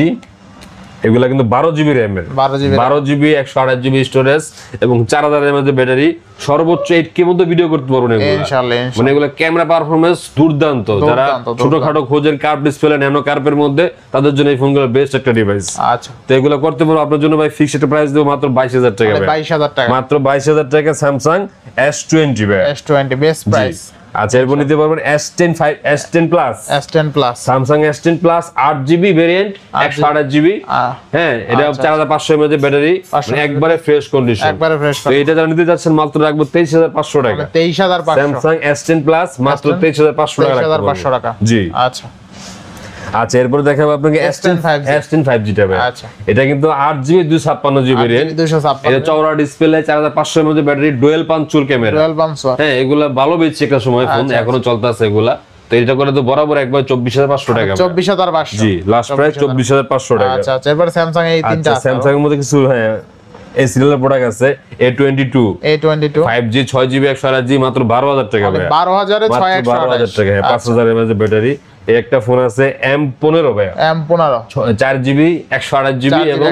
এগুলা কিন্তু 12GB RAM এর, 12GB 128GB স্টোরেজ এবং 4000 mAh ব্যাটারি, সর্বোচ্চ 8K মধ্যে ভিডিও করতে পারবেন এগুলা ইনশাআল্লাহ। মানে এগুলা ক্যামেরা পারফরম্যান্স দুর্দান্ত। যারা ছোটখাটো খোঁজের কার্ভ ডিসপ্লে, ন্যানো কার্ভের মধ্যে তাদের জন্য এই ফোনগুলো বেস্ট একটা ডিভাইস। আচ্ছা তো এগুলা করতে পারো আপনার জন্য ভাই ফিক্সড একটা প্রাইস দেব মাত্র 22000 টাকা ভাই। 22000 টাকা মাত্র 22000 টাকা স্যামসাং S20 ভাই। S20 best price. আচ্ছা এরপর নিতে পারবেন S10 plus. Samsung S10 plus 8GB variant 128GB। হ্যাঁ এটা 4500 mAh ব্যাটারি, একবারে ফ্রেশ কন্ডিশন। তো এটা যারা নিতে যাচ্ছেন মাত্র রাখবো 23500 টাকা। 23500 স্যামসাং S10 প্লাস মাত্র 23500 টাকা। জি আচ্ছা আচ্ছা এরপর দেখাবো আপনাকে S10 5G টা ভাই। আচ্ছা এটা কিন্তু 8GB 256GB ভেরিয়েন্ট। এটা চওড়া ডিসপ্লে 4500 mAh ব্যাটারি, ডুয়াল পাঞ্চুর ক্যামেরা। হ্যাঁ এগুলা ভালো বেচছে একটা সময় ফোন, এখনো চলতেছে এগুলা। তো এটা করে তো বরাবর একবার 24500 টাকা। 24500 জি লাস্ট প্রাইস 24500 টাকা। আচ্ছা আচ্ছা এরপর স্যামসাং এই তিনটা আছে। স্যামসাং এর মধ্যে কিছু হ্যাঁ এই সিরিয়ালের প্রোডাক্ট আছে A22 5G 6GB 128GB মাত্র 12000 টাকা ভাই। 12000 এ 12000 টাকা। 5000 mAh ব্যাটারি। এই একটা ফোন আছে M15 ভাই। M15 4GB 128GB এবং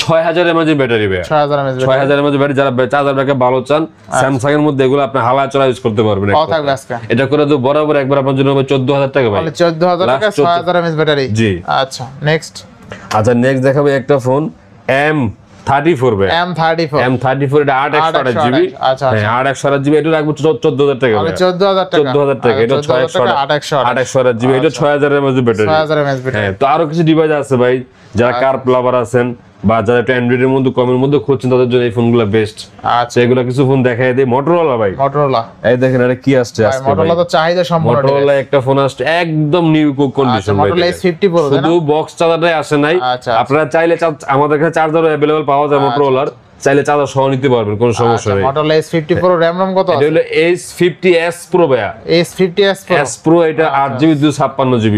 6000 mAh ব্যাটারি ভাই। 6000 mAh ব্যাটারি। যারা চার্জার ব্যাকআপ ভালো চান স্যামসাং এর মধ্যে এগুলো আপনি হালা চলা ইউজ করতে পারবেন। এটা করে তো বরাবর একবার আপনার জন্য 14000 টাকা ভাই। 14000 টাকা 6000 mAh ব্যাটারি। জি আচ্ছা নেক্সট। আচ্ছা নেক্সট দেখাবো একটা ফোন M34 ভাই। M34 এটা 8128GB। আচ্ছা হ্যাঁ 8128GB এটা রাখবো 14000 টাকা ভাই। 14000 টাকা। এটা 6128GB এটা 6000 mAh ব্যাটারি। হ্যাঁ তো আরো কিছু ডিভাইস আছে ভাই, যারা কার লাভার আছেন বা যারা একটু অ্যান্ড্রয়েডের মধ্যে কমের মধ্যে খুঁজছেন তাদের জন্য এই ফোনগুলো বেস্ট। আচ্ছা এগুলো কিছু ফোন দেখাই দেই। মোটরোলা ভাই। এই দেখেন এটা কি আসছে আজকে ভাই। মোটরোলা তো চাহিদা সম্পূর্ণ। মোটরোলা একটা ফোন আসছে একদম নিউ কন্ডিশন ভাই। মোটরোলা S50 Pro শুধু বক্স চার্জারটাই আসে নাই। আপনারা চাইলে আমাদের কাছে চার্জারও अवेलेबल পাওয়া যায় মোটরোলার, চাইলে চার্জার সহ নিতে পারবেন কোনো সমস্যা নেই। Motorola S50 Pro RAM ROM কত আছে? এটা হলো S50s Pro ভাই। S50s Pro এটা 8GB 256GB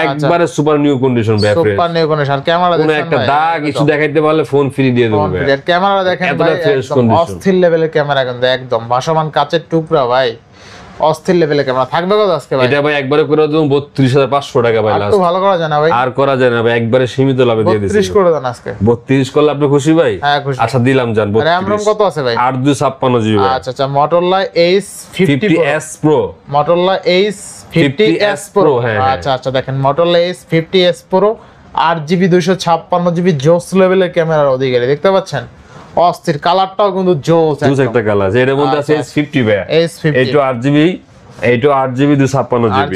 একবারে সুপার নিউ কন্ডিশন ভাই। Super new condition. ক্যামেরা দেখেন কোন একটা দাগ কিছু দেখাইতে পারলে ফোন ফ্রি দিয়ে দেব ভাই। ক্যামেরা দেখেন ভাই একদম অস্থির লেভেলের ক্যামেরা, কিন্তু একদম ভাসমান কাচের টুকরা ভাই। অস্থির লেভেলের ক্যামেরা থাকবে কত আজকে ভাই? এটা ভাই একবারে করে দেব 32500 টাকা ভাই লাস্ট। তো ভালো করা যায় না ভাই? আর করা যায় না ভাই, একবারে সীমিত লাভে দিয়ে দিছি। 32 করে দেন আজকে। 32 করলে আপনি খুশি ভাই? হ্যাঁ খুশি। আচ্ছা দিলাম জান 32। RAM ROM কত আছে ভাই? 8256GB ভাই। আচ্ছা আচ্ছা Motorola S50s Pro। Motorola S50s Pro। আচ্ছা আচ্ছা দেখেন Motorola S50s Pro 8GB 256GB জোস লেভেলের ক্যামেরার অধিকারী, দেখতে পাচ্ছেন? অস্থির কালারটাও কিন্তু জোস একটা কালার। এর মধ্যে আছে S50 ভাই। এটা 8GB এইটা 8GB 256GB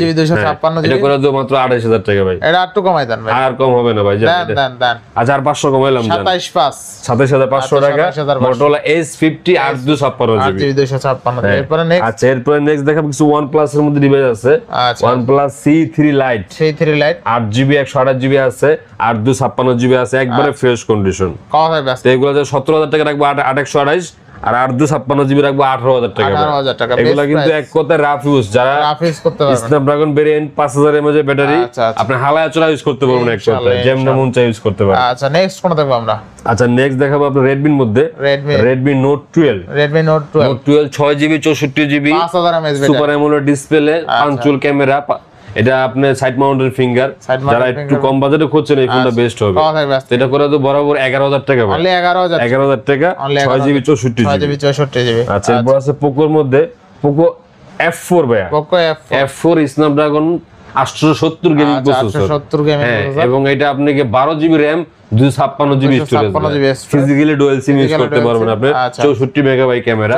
এটা করে দাও মাত্র 28000 টাকা ভাই। এটা একটু কমাই দেন ভাই। আর কম হবে না ভাই। দেন আচ্ছা আর 500 কমাইলাম জান। 27500 টাকা মোটরোলা S50 856GB 256। এরপরে নেক্সট। আচ্ছা এরপরে নেক্সট দেখাবো কিছু OnePlus এর মধ্যে ডিভাইস আছে। OnePlus C3 Lite 8GB 128GB আছে, 8256GB আছে, একবারে ফ্রেশ কন্ডিশন। কত হবে আজকে? এগুলো যে 17000 টাকা রাখবো 8128 আর 8/256 জিবি রাখবো 18,000 টাকা। 18,000 টাকা। এগুলা কিন্তু এক কথায় রাফ ইউজ, যারা রাফ ইউজ করতে পারবেন, স্ন্যাপড্রাগন ভেরিয়েন্ট 5000 mAh এর ব্যাটারি আপনি হালায়া চড়া ইউজ করতে পারবেন, এক কথায় যেমন মন চাই ইউজ করতে পারবেন। আচ্ছা নেক্সট কোনটা দেখবো আমরা? আচ্ছা নেক্সট দেখাবো আপনার রেডমির মধ্যে Redmi Note 12। Redmi Note 12 6GB 64GB 5000 mAh super AMOLED display, punctual camera, এটা আপনি সাইড মাউন্টেড ফিঙ্গার, যারা একটু কম বাজেটে খুঁজছেন এই ফোনটা বেস্ট হবে। এটা করে তো বরাবর 11000 টাকা, অনলি 11000 টাকা 6GB 64GB। আচ্ছা এরপর আছে পোকোর মধ্যে Poco F4 ভাইয়া, Poco F4 Snapdragon 870 gaming processor, এবং এটা আপনাকে 12GB RAM 256GB storage, physically dual SIM use করতে পারবেন আপনি, 64 মেগাবাইট ক্যামেরা।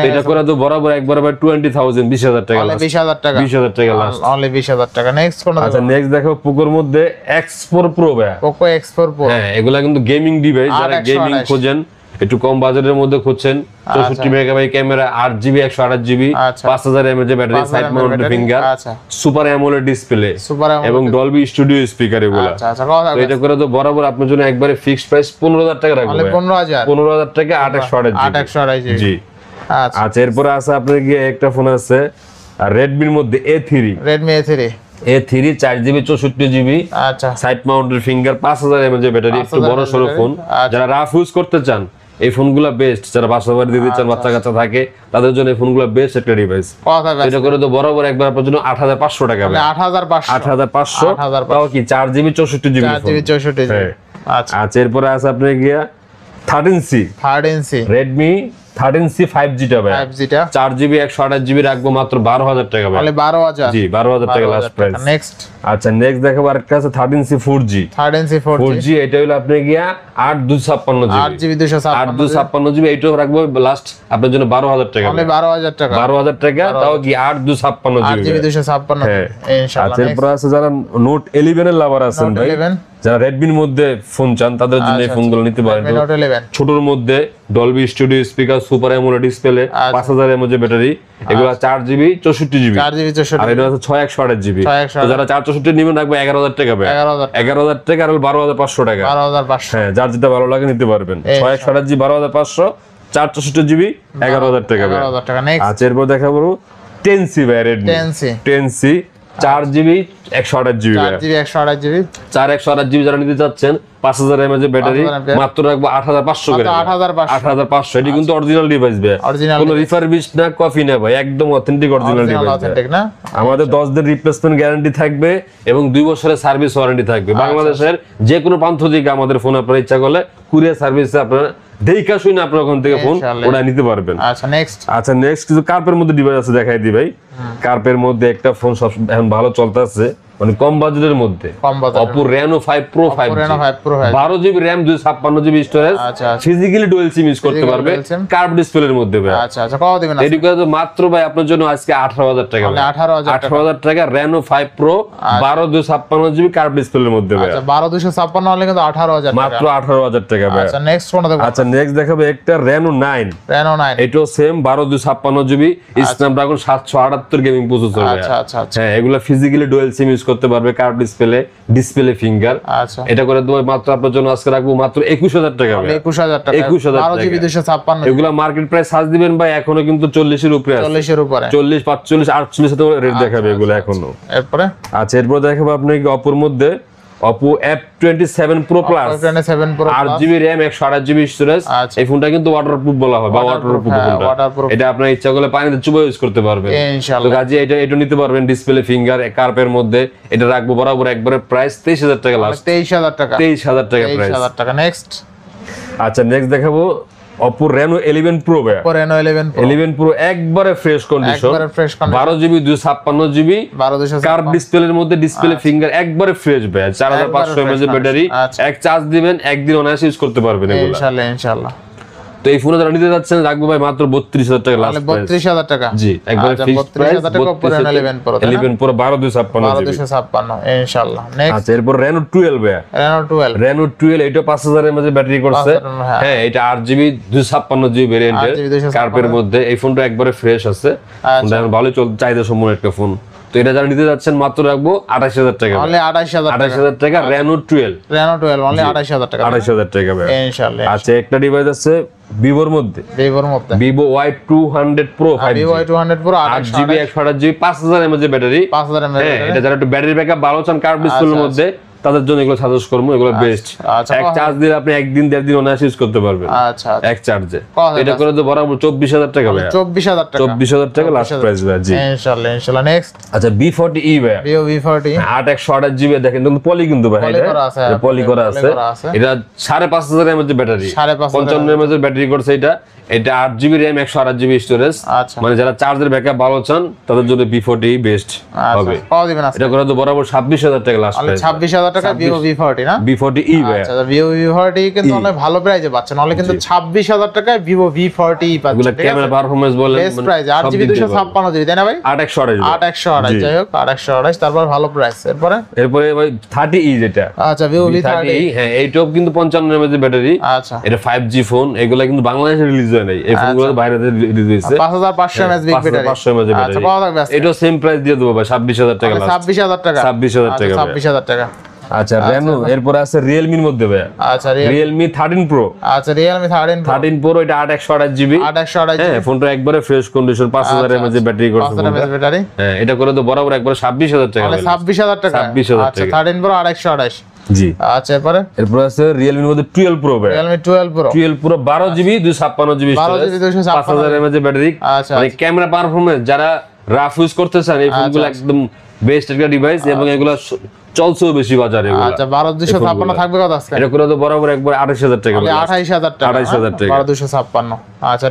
এটা করে তো বরাবর একবার 20,000 20000 টাকা, 20000 টাকা লাস্ট, অনলি 20000 টাকা। নেক্সট কোন? আচ্ছা নেক্সট দেখো পোকোর মধ্যে X4 Pro ভাইয়া, Poco X4 Pro। হ্যাঁ এগুলা কিন্তু গেমিং ডিভাইস, যারা গেমিং খোঁজেন, একটু কম বাজেটের মধ্যে খুঁজছেন, 64 megabyte camera, 8GB 128GB 5000 mAh battery, side mounted finger, super AMOLED display এবং ডলবি স্টুডিও স্পিকার এগুলা। তো এটা করে তো বরাবর আপনার জন্য একবারে ফিক্সড প্রাইস 15000 টাকা রাখবো, 15000 টাকা 828GB। জি আচ্ছা এরপর আছে আপনার গিয়ে একটা ফোন আছে রেডমির মধ্যে Redmi A3 4GB 64GB, আচ্ছা side mounted finger, 5000 mAh battery, একটু বড় সরো ফোন, যারা রাফ ইউজ করতে চান এই ফোনগুলো বেস্ট, যারা বাসা বাড়ি দিতে চান, বাচ্চা কাচ্চা থাকে তাদের জন্য এই ফোনগুলো বেস্ট একটা ডিভাইস। এটা করে তো বরাবর একবার আপনার জন্য 8500 টাকা, 8500 তাও কি 4GB 64GB। আচ্ছা এরপরে আছে আপনার গিয়া 13C Redmi 13C 5G টা ভাই, 4GB 128GB রাখবো মাত্র 12000 টাকা ভাই, 12000। জি 12000 টাকা লাস্ট প্রাইস। নেক্সট আচ্ছা নেক্সট দেখাবো আরেকটা আছে 13C 4G, এটা হলো আপনি গিয়া 8/256GB 8/256GB, এইটাও রাখবো লাস্ট আপনার জন্য 12000 টাকা, 12000 টাকা তাও কি 8/256GB। ইনশাআল্লাহ। আচ্ছা এরপর আছে যারা Note 11 এর লাভার আছেন ভাই, যারা রেডমির মধ্যে ফোন চান তাদের জন্য এই ফোনগুলো নিতে পারেন। ছোটর মধ্যে Dolby studio speaker, super AMOLED display, 5000 mAh battery, এগুলো 4GB 64GB, আর এটা হচ্ছে 6128GB। তো যারা 464 নেবেন রাখবো 11000 টাকা ভাই, 11000 টাকা আর 12500 টাকা, হ্যাঁ যার যেটা ভালো লাগে নিতে পারবেন। 6128GB 12500, 464GB 11000 টাকা ভাই। আচ্ছা এরপর দেখাবো 10C ভাই, Redmi 10C 4GB 128GB 128GB যারা নিতে চাচ্ছেন, 5000 mAh ব্যাটারি, মাত্র রাখবো 8500 করে, 8500। এটি কিন্তু অরিজিনাল ডিভাইস ভাই, কোনো রিফারবিশ না, কপি না ভাই, একদম অথেন্টিক অরিজিনাল ডিভাইস। আমাদের 10 দিন রিপ্লেসমেন্ট গ্যারান্টি থাকবে এবং 2 বছরের সার্ভিস ওয়ারেন্টি থাকবে। বাংলাদেশের যে কোনো প্রান্ত থেকে আমাদের ফোন আপনারা ইচ্ছা করলে কুরিয়ার সার্ভিসে আপনারা দেখা শুনে আপনারা ওখান থেকে ফোন ওটা নিতে পারবেন। আচ্ছা নেক্সট কিছু কার্পের মধ্যে ডিভাইস আছে, দেখাই দিই ভাই। কার্পের মধ্যে একটা ফোন সব এখন ভালো চলতেছে, মানে কম বাজেটের মধ্যে, Oppo Reno 5 Pro 5G, 12GB RAM 256GB storage, physically dual SIM use করতে পারবে, কার্ভ ডিসপ্লের মধ্যে ভাই। আচ্ছা কত দিবেন? এটি করে তো মাত্র ভাই আপনার জন্য আজকে 18000 টাকা, 18000 টাকা Reno 5 Pro 12256GB কার্ভ ডিসপ্লের মধ্যে ভাই। আচ্ছা 12256 হলে কিন্তু 18000 টাকা, মাত্র 18000 টাকা ভাই। আচ্ছা নেক্সট কোনটা দেখব? আচ্ছা নেক্সট দেখাবো একটা Reno 9, এটাও same 12256GB Snapdragon 778 gaming processor ভাই। আচ্ছা হ্যাঁ এগুলা ফিজিক্যালি ডুয়াল সিম ইউজ করতে পারবে, কার্ভ ডিসপ্লে ফিঙ্গার। আচ্ছা এটা করে দেব মাত্র আপনার জন্য আজকে রাখবো মাত্র 21000 টাকা ভাই, 21000 টাকা 12GB 256। এগুলা মার্কেট প্রাইস সার্চ দিবেন ভাই, এখনো কিন্তু 40 এর উপরে আছে, 40 45 48 এর রেট দেখাবে এগুলা এখনো। এরপরে আচ্ছা এরপর দেখাবো আপনাকে অপোর মধ্যে Oppo F27 Pro Plus 8GB RAM 128GB storage. এই ফোনটা কিন্তু ওয়াটারপ্রুফ বলা হয় বা ওয়াটারপ্রুফ ফোনটা, এটা আপনার ইচ্ছা করলে পানিতে চুবিয়ে ইউজ করতে পারবেন ইনশাআল্লাহ। তো কাজে এটা নিতে পারবেন, ডিসপ্লে ফিঙ্গার, কার্পের মধ্যে। এটা রাখবো বরাবর একবারে প্রাইস 23000 টাকা লাস্ট, 23000 টাকা প্রাইস। নেক্সট আচ্ছা নেক্সট দেখাবো Oppo Reno 11 Pro ভাই, 11 Pro একবারে fresh condition, 12GB 256GB curve ডিসপ্লের মধ্যে, ডিসপ্লে ফিঙ্গার একবারে ফ্রেশ ভাই, 4500 mAh ব্যাটারি, এক চার্জ দিবেন একদিন অনায়াসে ইউজ করতে পারবেন এগুলো ইনশাআল্লাহ। তো এই ফোনে যারা নিতে যাচ্ছেন রাখবো ভাই মাত্র 32000 টাকা লাস্ট প্রাইস, 32000 টাকা জি একবারে ফিক্সড প্রাইস, 11 Pro 12256 ইনশাআল্লাহ। নেক্সট আচ্ছা এরপর Reno 12 ভাই, Reno 12 এটা 5000 mAh ব্যাটারি করছে, হ্যাঁ এটা 8GB 256GB ভেরিয়েন্টের কার্পের মধ্যে। এই ফোনটা একবারে ফ্রেশ আছে, ফোনটা ভালোই চলছে, চাহিদা সম্পন্ন একটা ফোন। তো তো এটা যারা নিতে যাচ্ছেন মাত্র রাখবো 28000 টাকা, অনলি 28000 28000 টাকা। Reno 12 অনলি 28000 টাকা, 28000 টাকা ভাই ইনশাআল্লাহ। আচ্ছা, একটা ডিভাইস আছে ভিভোর মধ্যে, Vivo Y200 Pro 5G, Vivo Y200 Pro 8GB 128GB 5000 mAh এর ব্যাটারি। 5000 mAh battery. এটা যারা একটু ব্যাটারি ব্যাকআপ ভালো চান কার্ভ ডিসপ্লের মধ্যে, তাদের জন্য এগুলো সাজেস্ট করবো, এগুলো বেস্ট। এক চার্জ দিলে আপনি একদিন 1.5 দিন অনায়াসে ইউজ করতে পারবেন এক চার্জে। এটা করে তো বরাবর 24000 টাকা ভাই, 24000 টাকা লাস্ট প্রাইস ভাই। জি ইনশাআল্লাহ। নেক্সট আচ্ছা B40e ভাই, Vivo V40 8/128GB দেখেন, কিন্তু পলি কিন্তু ভাই, এটা পলি করা আছে। এটা 5500 mAh ব্যাটারি, 55 mAh ব্যাটারি করছে এটা। এটা 8GB RAM 128GB স্টোরেজ। মানে যারা চার্জের ব্যাকআপ ভালো চান তাদের জন্য B40 বেস্ট হবে। এটা করে তো বরাবর 26000 টাকা লাস্ট প্রাইস, 26000 টাকা Vivo V40 না, B40e ভাই। আচ্ছা, Vivo V40 কিন্তু অনেক ভালো প্রাইসে পাচ্ছেন, অনলি কিন্তু 26000 টাকায় Vivo V40 পাচ্ছেন। এগুলো ক্যামেরা পারফরম্যান্স বলেন, বেস্ট প্রাইস 8GB 256GB তাই না ভাই? 8/128 যাই হোক 8/128, তারপর ভালো প্রাইস। এরপরে ভাই 30e যেটা, আচ্ছা Vivo V30, হ্যাঁ এইটাও কিন্তু 55 mAh ব্যাটারি। আচ্ছা, এটা 5G ফোন, এগুলা কিন্তু বাংলাদেশে রিলিজ হয় নাই, এই ফোনগুলো বাইরে থেকে রিলিজ হইছে। 5500 mAh big battery, 5500 mAh battery. আচ্ছা, কত থাকবে আজকে? এটাও সেম প্রাইস দিয়ে দেবো ভাই, 26000 টাকা লাস্ট, 26000 টাকা, 26000 টাকা, 26000 টাকা। আচ্ছা Reno, এরপর আছে Realme এর মধ্যে ভাই, আচ্ছা Realme 13 Pro, আচ্ছা Realme 13 Pro, এটা 8/128GB, হ্যাঁ ফোনটা একবারে ফ্রেশ কন্ডিশন, 5000 mAh ব্যাটারি করছে ফোনটা। হ্যাঁ এটা করে তো বরাবর একবার 26000 টাকা, 26000 টাকা, 26000 আচ্ছা টাকা। 13 Pro 8/128, জি। আচ্ছা এরপর আছে Realme এর মধ্যে 12 Pro ভাই, Realme 12 Pro 12GB 256GB storage, 5000 mAh battery. আচ্ছা, মানে ক্যামেরা পারফরম্যান্স যারা রাফ ইউজ করতে চান এই ফোনগুলো একদম বেস্ট একটা ডিভাইস, এবং এগুলো চলছেও বেশি বাজারে। আচ্ছা 12256 থাকবে কত আজকে? এটা করে তো বরাবর একবার 28000 টাকা, 28000 টাকা, 28000 টাকা, 12256। আচ্ছা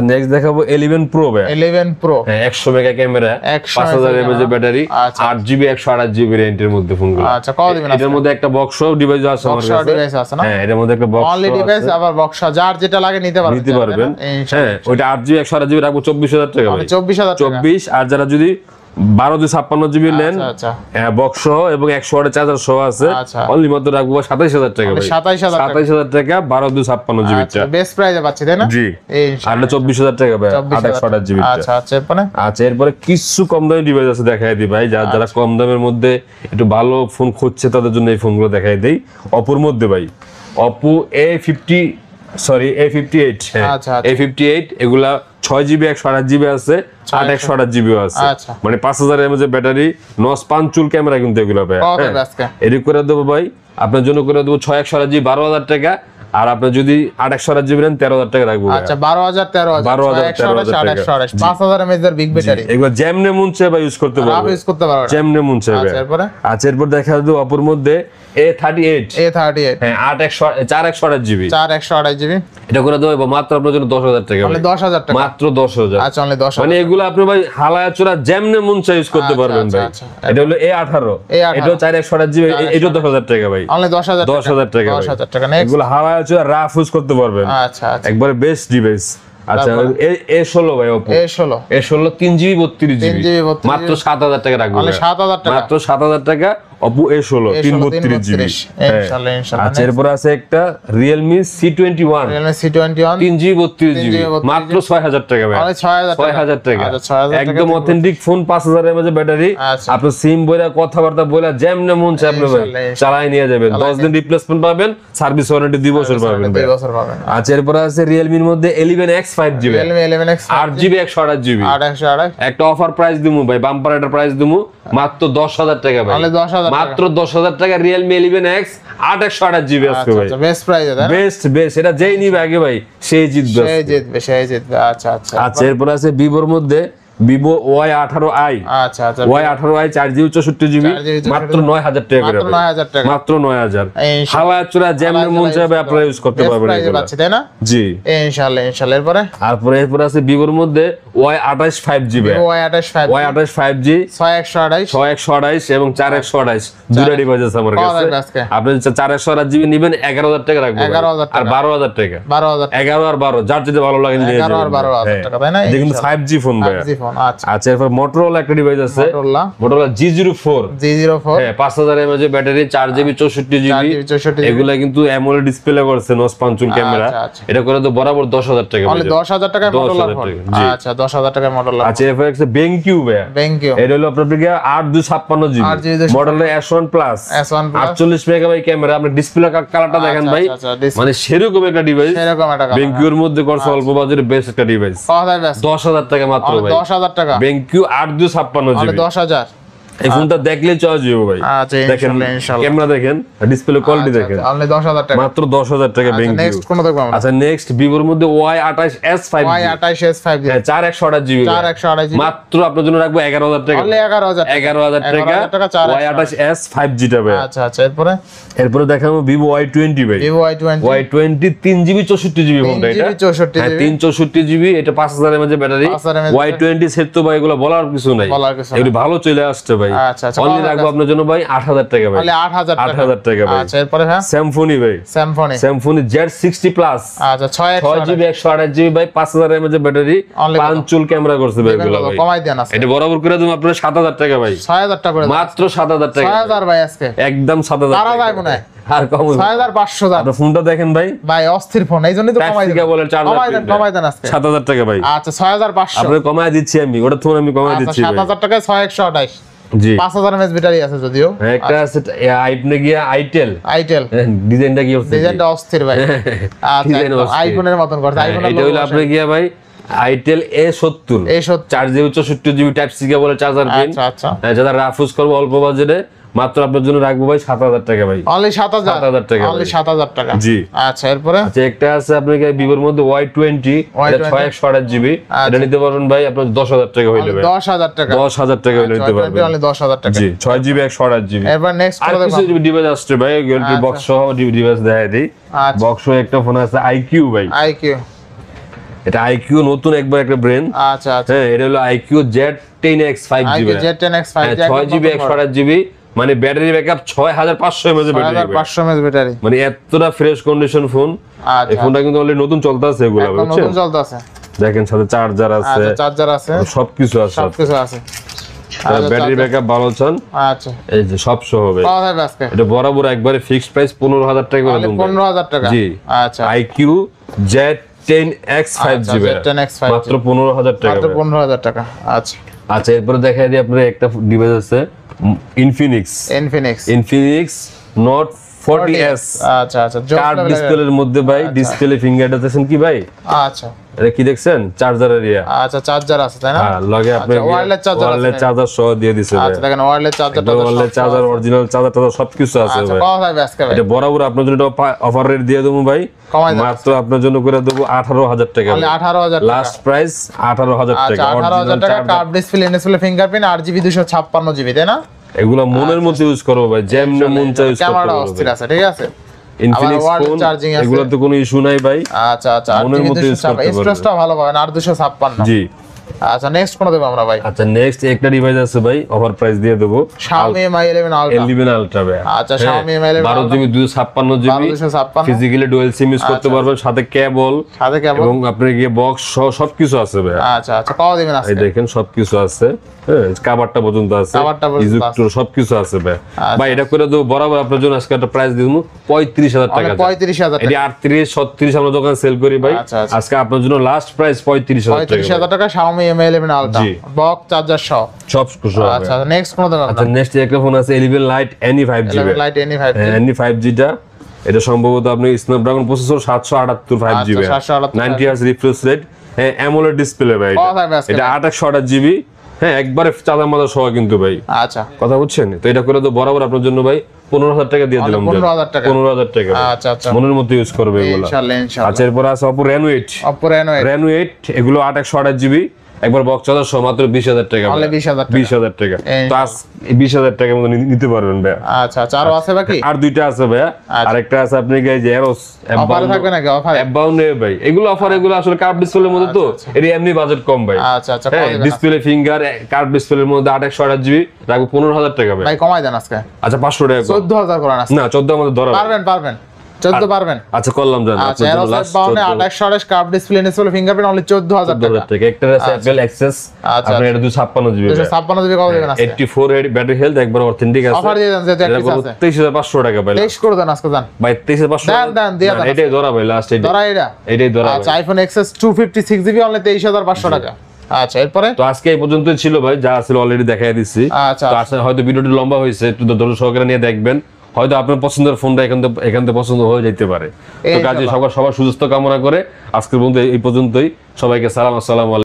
নেক্সট দেখাবো 11 Pro ভাই, 11 Pro, হ্যাঁ 100 mega camera, 5000 mAh battery, 8GB 128GB রেঞ্জের মধ্যে ফোনগুলো। আচ্ছা কত দিবেন? এটার মধ্যে একটা বক্স ডিভাইস আছে আমার কাছে, ডিভাইস আছে না? হ্যাঁ এটার মধ্যে একটা বক্স অনলি ডিভাইস, আবার বক্স যার যেটা লাগে নিতে পারবেন। হ্যাঁ ওইটা 8GB 128GB রাখবো 24000 টাকা ভাই, 24000 টাকা। 24। আর যারা যদি 1256GB নেন বক্স সহ এবং 100 ওয়াটের চার্জার সহ আছে, অনলি মাত্র রাখবো 27000 টাকা ভাই, 27000 টাকা 1256GB টা বেস্ট প্রাইসে পাচ্ছি তাই না? জি, আর 24000 টাকা ভাই 828GB টা। আচ্ছা এরপরে কিছু কম দামি ডিভাইস আছে, দেখাই দিই ভাই, যারা কম দামের মধ্যে একটু ভালো ফোন খুঁজছে তাদের জন্য এই ফোনগুলো দেখাই দেই। Oppo মধ্যে ভাই Oppo A58, A58 এগুলা 6GB 128GB আছে, 8/128GB আছে, মানে 5000 mAh ব্যাটারি, নস পাঁচচুল ক্যামেরা কিন্তু এগুলো ভাই। এদিক করে দেবো ভাই আপনার জন্য, করে দেবো 6/128GB 12000 টাকা, আর আপনি যদি 8/128GB নেন 13000 টাকা রাখবো। আচ্ছা 12000 5000 mAh বিগ ব্যাটারি, এগুলো যেমনে মন চায় ভাই ইউজ করতে পারবেন, যেমনে মন চায়। আচ্ছা এরপর দেখা দেবো Oppo মধ্যে A38, হ্যাঁ 4/128GB, এটা করে দেবো মাত্র আপনার জন্য 10000 টাকা, মাত্র 10000। আচ্ছা অনলি 10000, মানে এগুলো আপনি ভাই হালায়া চোরা যেমনে মন চায় ইউজ করতে পারবেন ভাই। এটা হলো A18, এটাও 4/128GB, এটাও 10000 টাকা ভাই, অনলি 10000 টাকা, এগুলো হালায়া চোরা রাফ ইউজ করতে পারবেন। আচ্ছা একবারে বেস্ট ডিভাইস। আচ্ছা A16 ভাই, Oppo A16 3GB 32GB, মাত্র 7000 টাকা রাখবো, মাত্র 7000 টাকা Oppo A16 332GB। আচ্ছা এরপর আছে একটা Realme C21, 3GB 32GB, মাত্র 6000 টাকা ভাই, 6000 টাকা, একদম অথেন্টিক ফোন, 5000 mAh ব্যাটারি। আপনি সিম বইলা কথাবার্তা বইলা যেমনে মন চায় আপনি ভাই চালাই নিয়ে যাবেন, 10 দিন রিপ্লেসমেন্ট পাবেন, সার্ভিস ওয়ারেন্টি 2 বছর পাবেন। আচ্ছা এরপর আছে Realme এর মধ্যে 11X 5GB, 8GB 128GB, একটা অফার প্রাইস দিমু ভাই, বাম্পার একটা প্রাইস দিমু, মাত্র 10000 টাকা ভাই, মাত্র 10000 টাকা Realme 11X 8/128GB আজকে ভাই, বেস্ট প্রাইস, বেস্ট। এটা যেই নিবে আগে ভাই সেই জিতবে। আচ্ছা এরপর আছে Vivoর মধ্যে Vivo Y18i, Y18i 4GB 64GB, মাত্র 9000 টাকা করে, মাত্র 9000। হাওয়া চূড়া যেমন মন চাইবে আপনারা ইউজ করতে পারবেন এগুলো, তাই না? জি ইনশাআল্লাহ। এরপর আছে Vivoর মধ্যে Y28 5GB, Y28 5G 6128 এবং 4128, দুটো ডিভাইস আছে আমার কাছে। আপনি 4128GB নেবেন 11000 টাকা রাখবেন, আর 12000 টাকা, 11 আর 12 যার যেটা ভালো লাগে নিয়ে যাবেন, 11 আর 12000 টাকা, তাই না? এটা কিন্তু 5G ফোন ভাই। আচ্ছা এরপর Motorola একটা ডিভাইস আছে, Motorola G04 হ্যাঁ 5000 mAh ব্যাটারি, 4GB 64GB, এগুলা কিন্তু AMOLED ডিসপ্লে করছে, নস পাঞ্চুল ক্যামেরা। এটা করে তো বরাবর 10000 টাকা, অনলি 10000 টাকায় Motorola ফোন। আচ্ছা 10000 টাকায় Motorola। আচ্ছা এরপর একটা BenQ ভাইয়া, এটা হলো আপনার 856GB model S1 plus 48 megabyte camera. আপনি ডিসপ্লে কালারটা দেখেন ভাই, মানে সেরকম একটা ডিভাইস BenQ এর মধ্যে করছে অল্প বাজারে বেস্ট একটা ডিভাইস। 10000 টাকা মাত্র ভাই, 10000 টাকা BenQ 8256GB, 10000। এই ফোনটা দেখলে চয়েস হবে ভাই। দেখেন ক্যামেরা দেখেন, ডিসপ্লে কোয়ালিটি দেখেন, অনলি 10000 টাকা, মাত্র 10000 টাকা BenQ। নেক্সট কোন দেখব আমরা? আচ্ছা নেক্সট ভিভোর মধ্যে Y28s 5G, Y28s 5G 4128GB, মাত্র আপনার জন্য রাখবো 11000 টাকা, অনলি 11000 টাকা Y28s 5G টা ভাই। আচ্ছা আচ্ছা এরপরে দেখাবো Vivo Y20 ভাই, Y20 3GB 64GB ফোনটা, এটা 364GB, এটা 5000 mAh ব্যাটারি। Y20 সেট তো ভাই এগুলো বলার কিছু নাই, এগুলো ভালো চলে আসছে ভাই। আচ্ছা আচ্ছা অনলি রাখবো আপনার জন্য ভাই 8000 টাকা ভাই, অনলি 8000 টাকা ভাই। আচ্ছা এরপরে হ্যাঁ Symphony ভাই, Symphony Z60 প্লাস, আচ্ছা 6GB 128GB ভাই, 5000 mAh ব্যাটারি, পাঁচচুল ক্যামেরা করছে ভাই, এগুলো ভাই কমাই দেন আছে, এটা বরাবর করে দেব আপনার 7000 টাকা ভাই, 6000 টাকা করে, মাত্র 7000 টাকা, 6000 ভাই আজকে একদম 7000 টাকা যাবে না আর কম 6500 দাম। আপনার ফোনটা দেখেন ভাই, ভাই অস্থির ফোন, এইজন্যই তো কমাই দেন, কমাই দেন আজকে 7000 টাকা ভাই। আচ্ছা 6500 আপনি কমায় দিচ্ছি আমি, ওটা ফোন আমি কমায় দিচ্ছি ভাই, 7000 টাকায় 6128 জি 5000 mAh ব্যাটারি আছে যদিও। একটা আছে আইপনে গিয়া আইটেল, ডিজাইনটা কি হচ্ছে, ডিজাইনটা অস্থির ভাই। আচ্ছা আইফোনের মতন করতে, আইফোনের এটা হলো আপনি গিয়া ভাই itel A70 4GB 64GB type C কেবলের চার্জার পিন। আচ্ছা যারা রাফ ইউজ করবে অল্প বাজেটে, মাত্র আপনার জন্য রাখবো ভাই 7000 টাকা ভাই, অনলি 7000 টাকা, অনলি 7000 টাকা জি। আচ্ছা এরপরে আচ্ছা একটা আছে আপনার ভিভোর মধ্যে Y20, এটা 6128GB, এটা নিতে পারবেন ভাই আপনার 10000 টাকা হইলে ভাই, 10000 টাকা, 10000 টাকা হইলে নিতে পারবেন, অনলি 10000 টাকা, জি 6GB 128GB। এরপর নেক্সট আর কিছু ডিভাইস আসছে ভাই, গ্যালারি বক্স সহ ডিভাইস দেখাই দেই। বক্স একটা ফোন আছে IQ ভাই, IQ, এটা IQ নতুন একবার একটা ব্র্যান্ড। আচ্ছা আচ্ছা হ্যাঁ এটা হলো IQ Z10X 5G, IQ Z10X 5G 6GB 128GB, মানে battery backup 6500 mAh battery, 6500 mAh battery, মানে এতটা ফ্রেশ কন্ডিশন ফোন। এই ফোনটা কিন্তু অলরেডি নতুন চলতেছে, এগুলো বুঝছেন, নতুন চলতেছে, দেখেন সাথে চার্জার আছে, চার্জার আছে, সবকিছু আছে, সবকিছু আছে। ব্যাটারি ব্যাকআপ ভালো চান, আচ্ছা এই যে সব সহ হবে, এটা বরাবর একবারে ফিক্সড প্রাইস 15000 টাকা করে দেব, 15000 টাকা, জি। আচ্ছা IQ Z10X 5G মাত্র 15000 টাকা, মাত্র 15000 টাকা। আচ্ছা আচ্ছা এরপরে দেখাই দিই আপনাদের একটা ডিভাইস আছে Infinix Note 40S, আচ্ছা আচ্ছা কার্ড ডিসপ্লের মধ্যে ভাই, ডিসপ্লে ফিঙ্গারটা দেখেন কি ভাই, আচ্ছা এটা কি দেখছেন, চার্জার এরিয়া, আচ্ছা চার্জার আছে তাই না, হ্যাঁ লগে আপনি ওয়্যারলেস চার্জার সহ দিয়ে দিছে ভাই, আচ্ছা দেখেন ওয়্যারলেস চার্জার অরিজিনাল চার্জার সবকিছু আছে ভাই। পাওয়া যাবে আজকে ভাই, এটা বরাবর আপনার জন্য অফার রেট দিয়ে দেবো ভাই, মাত্র আপনার জন্য করে দেবো 18000 টাকা, 18000 টাকা লাস্ট প্রাইস, 18000 টাকা, 18000 টাকা, card display fingerprint, 8GB 256GB তাই না, এগুলা মনের মতো ইউজ করবো ভাই, যেমন মন চাই ইউজ করতে পারবে, ক্যামেরা অস্থির আছে, ঠিক আছে, ইনফিনিক্স ফোন, এগুলা তো কোনো ইস্যু নাই ভাই। আচ্ছা আচ্ছা মনের মতো ইউজ করতে পারবে, স্টোরেজটা ভালো পাবেন, 8256, জি। আচ্ছা নেক্সট কোন দেব আমরা ভাই? আচ্ছা নেক্সট একটা ডিভাইস আছে ভাই, অফার প্রাইস দিয়ে দেব, Xiaomi Mi 11 Ultra ভাই। আচ্ছা Xiaomi Mi 11 12GB 256GB, physically dual SIM use করতে পারবেন, সাথে কেবল এবং আপনার গিয়ে বক্স সহ সবকিছু আছে ভাই। আচ্ছা আচ্ছা পাওয়া দিবেন আজকে, এই দেখেন সবকিছু আছে, হ্যাঁ কাভারটা পর্যন্ত আছে, ইজুক্টর সবকিছু আছে ভাই। ভাই এটা করে দেব বরাবর আপনার জন্য আজকে একটা প্রাইস দিয়ে দেব 35000 টাকা, 35000 টাকা, এটি 38 36 আমরা দোকান সেল করি ভাই, আজকে আপনার জন্য লাস্ট প্রাইস 35000 টাকা, Xiaomi Mi 11 Ultra box charger সহ সব কিছু। আচ্ছা নেক্সট কোন দেব? আচ্ছা নেক্সট একটা ফোন আছে 11 Lite NE 5G, 11 Lite NE 5G টা, এটা সম্ভবত আপনি Snapdragon processor 778 5G, 90 Hz refresh rate, হ্যাঁ AMOLED ডিসপ্লে ভাই, এটা 828GB, হ্যাঁ একবারে চাঁদা মাদা সহ কিন্তু ভাই। আচ্ছা কথা বুঝছেন তো, এটা করে তো বরাবর আপনার জন্য ভাই 15000 টাকা দিয়ে দিলাম, 15000 টাকা, 15000 টাকা। আচ্ছা আচ্ছা মনের মতো ইউজ করবে এগুলো, ইনশাআল্লাহ ইনশাআল্লাহ। আচ্ছা এরপর আছে Oppo Reno 8, এগুলো 828GB, একবার বক্স চার্জার সহ মাত্র 20000 টাকা, 20000 টাকা, তো আজ 20000 টাকার মতো নিতে পারবেন ভাই। আচ্ছা আচ্ছা আরো আছে বাকি, আর দুইটা আছে ভাই, আরেকটা আছে আপনি এই যে Eros অফার থাকবে নাকি, অফার অ্যাবাউন্ড ভাই, এগুলো অফার, এগুলো আসলে কার্ভ ডিসপ্লের মধ্যে তো, এর এমনি বাজেট কম ভাই। আচ্ছা আচ্ছা ডিসপ্লে ফিঙ্গার কার্ভ ডিসপ্লের মধ্যে 828GB রাখবো 15000 টাকা ভাই, ভাই কমাই দেন আজকে। আচ্ছা 500 টাকা, 14000 করেন আজকে, না 14 আমাদের ধরা, পারবেন 14 পারবেন? আচ্ছা করলাম জান। আচ্ছা এর 28 curve display install fingerprint only 14000 টাকা একটা আছে অ্যাপল অ্যাক্সেস আপনার এটা 256 জিবি 256 জিবি কত দিবেন আজকে? 84 ব্যাটারি হেলথ একবার অথেন্টিক আছে। অফার দিয়ে দেন যে ট্যাক্স আছে 23500 টাকা পাইলাম। 23 করে দেন আজকে জান ভাই 23500 দেন দিয়ে দেন। এটাই ধরা ভাই লাস্ট এটাই ধরা। আচ্ছা আইফোন এক্সএস 256 জিবি অনলি 23500 টাকা। আচ্ছা এরপরে তো আজকে এই পর্যন্তই ছিল ভাই, যা ছিল অলরেডি দেখাই দিচ্ছি। আচ্ছা তো আসলে হয়তো ভিডিওটি লম্বা হয়েছে, একটু ধৈর্য সহকারে নিয়ে দেখবেন, হয়তো আপনার পছন্দের ফোনটা এখান থেকে পছন্দ হয়ে যেতে পারে। তো কাজে সবার সুস্থ কামনা করে আজকের বন্ধু এই পর্যন্তই। সবাইকে সালাম, আসসালামু আলাইকুম।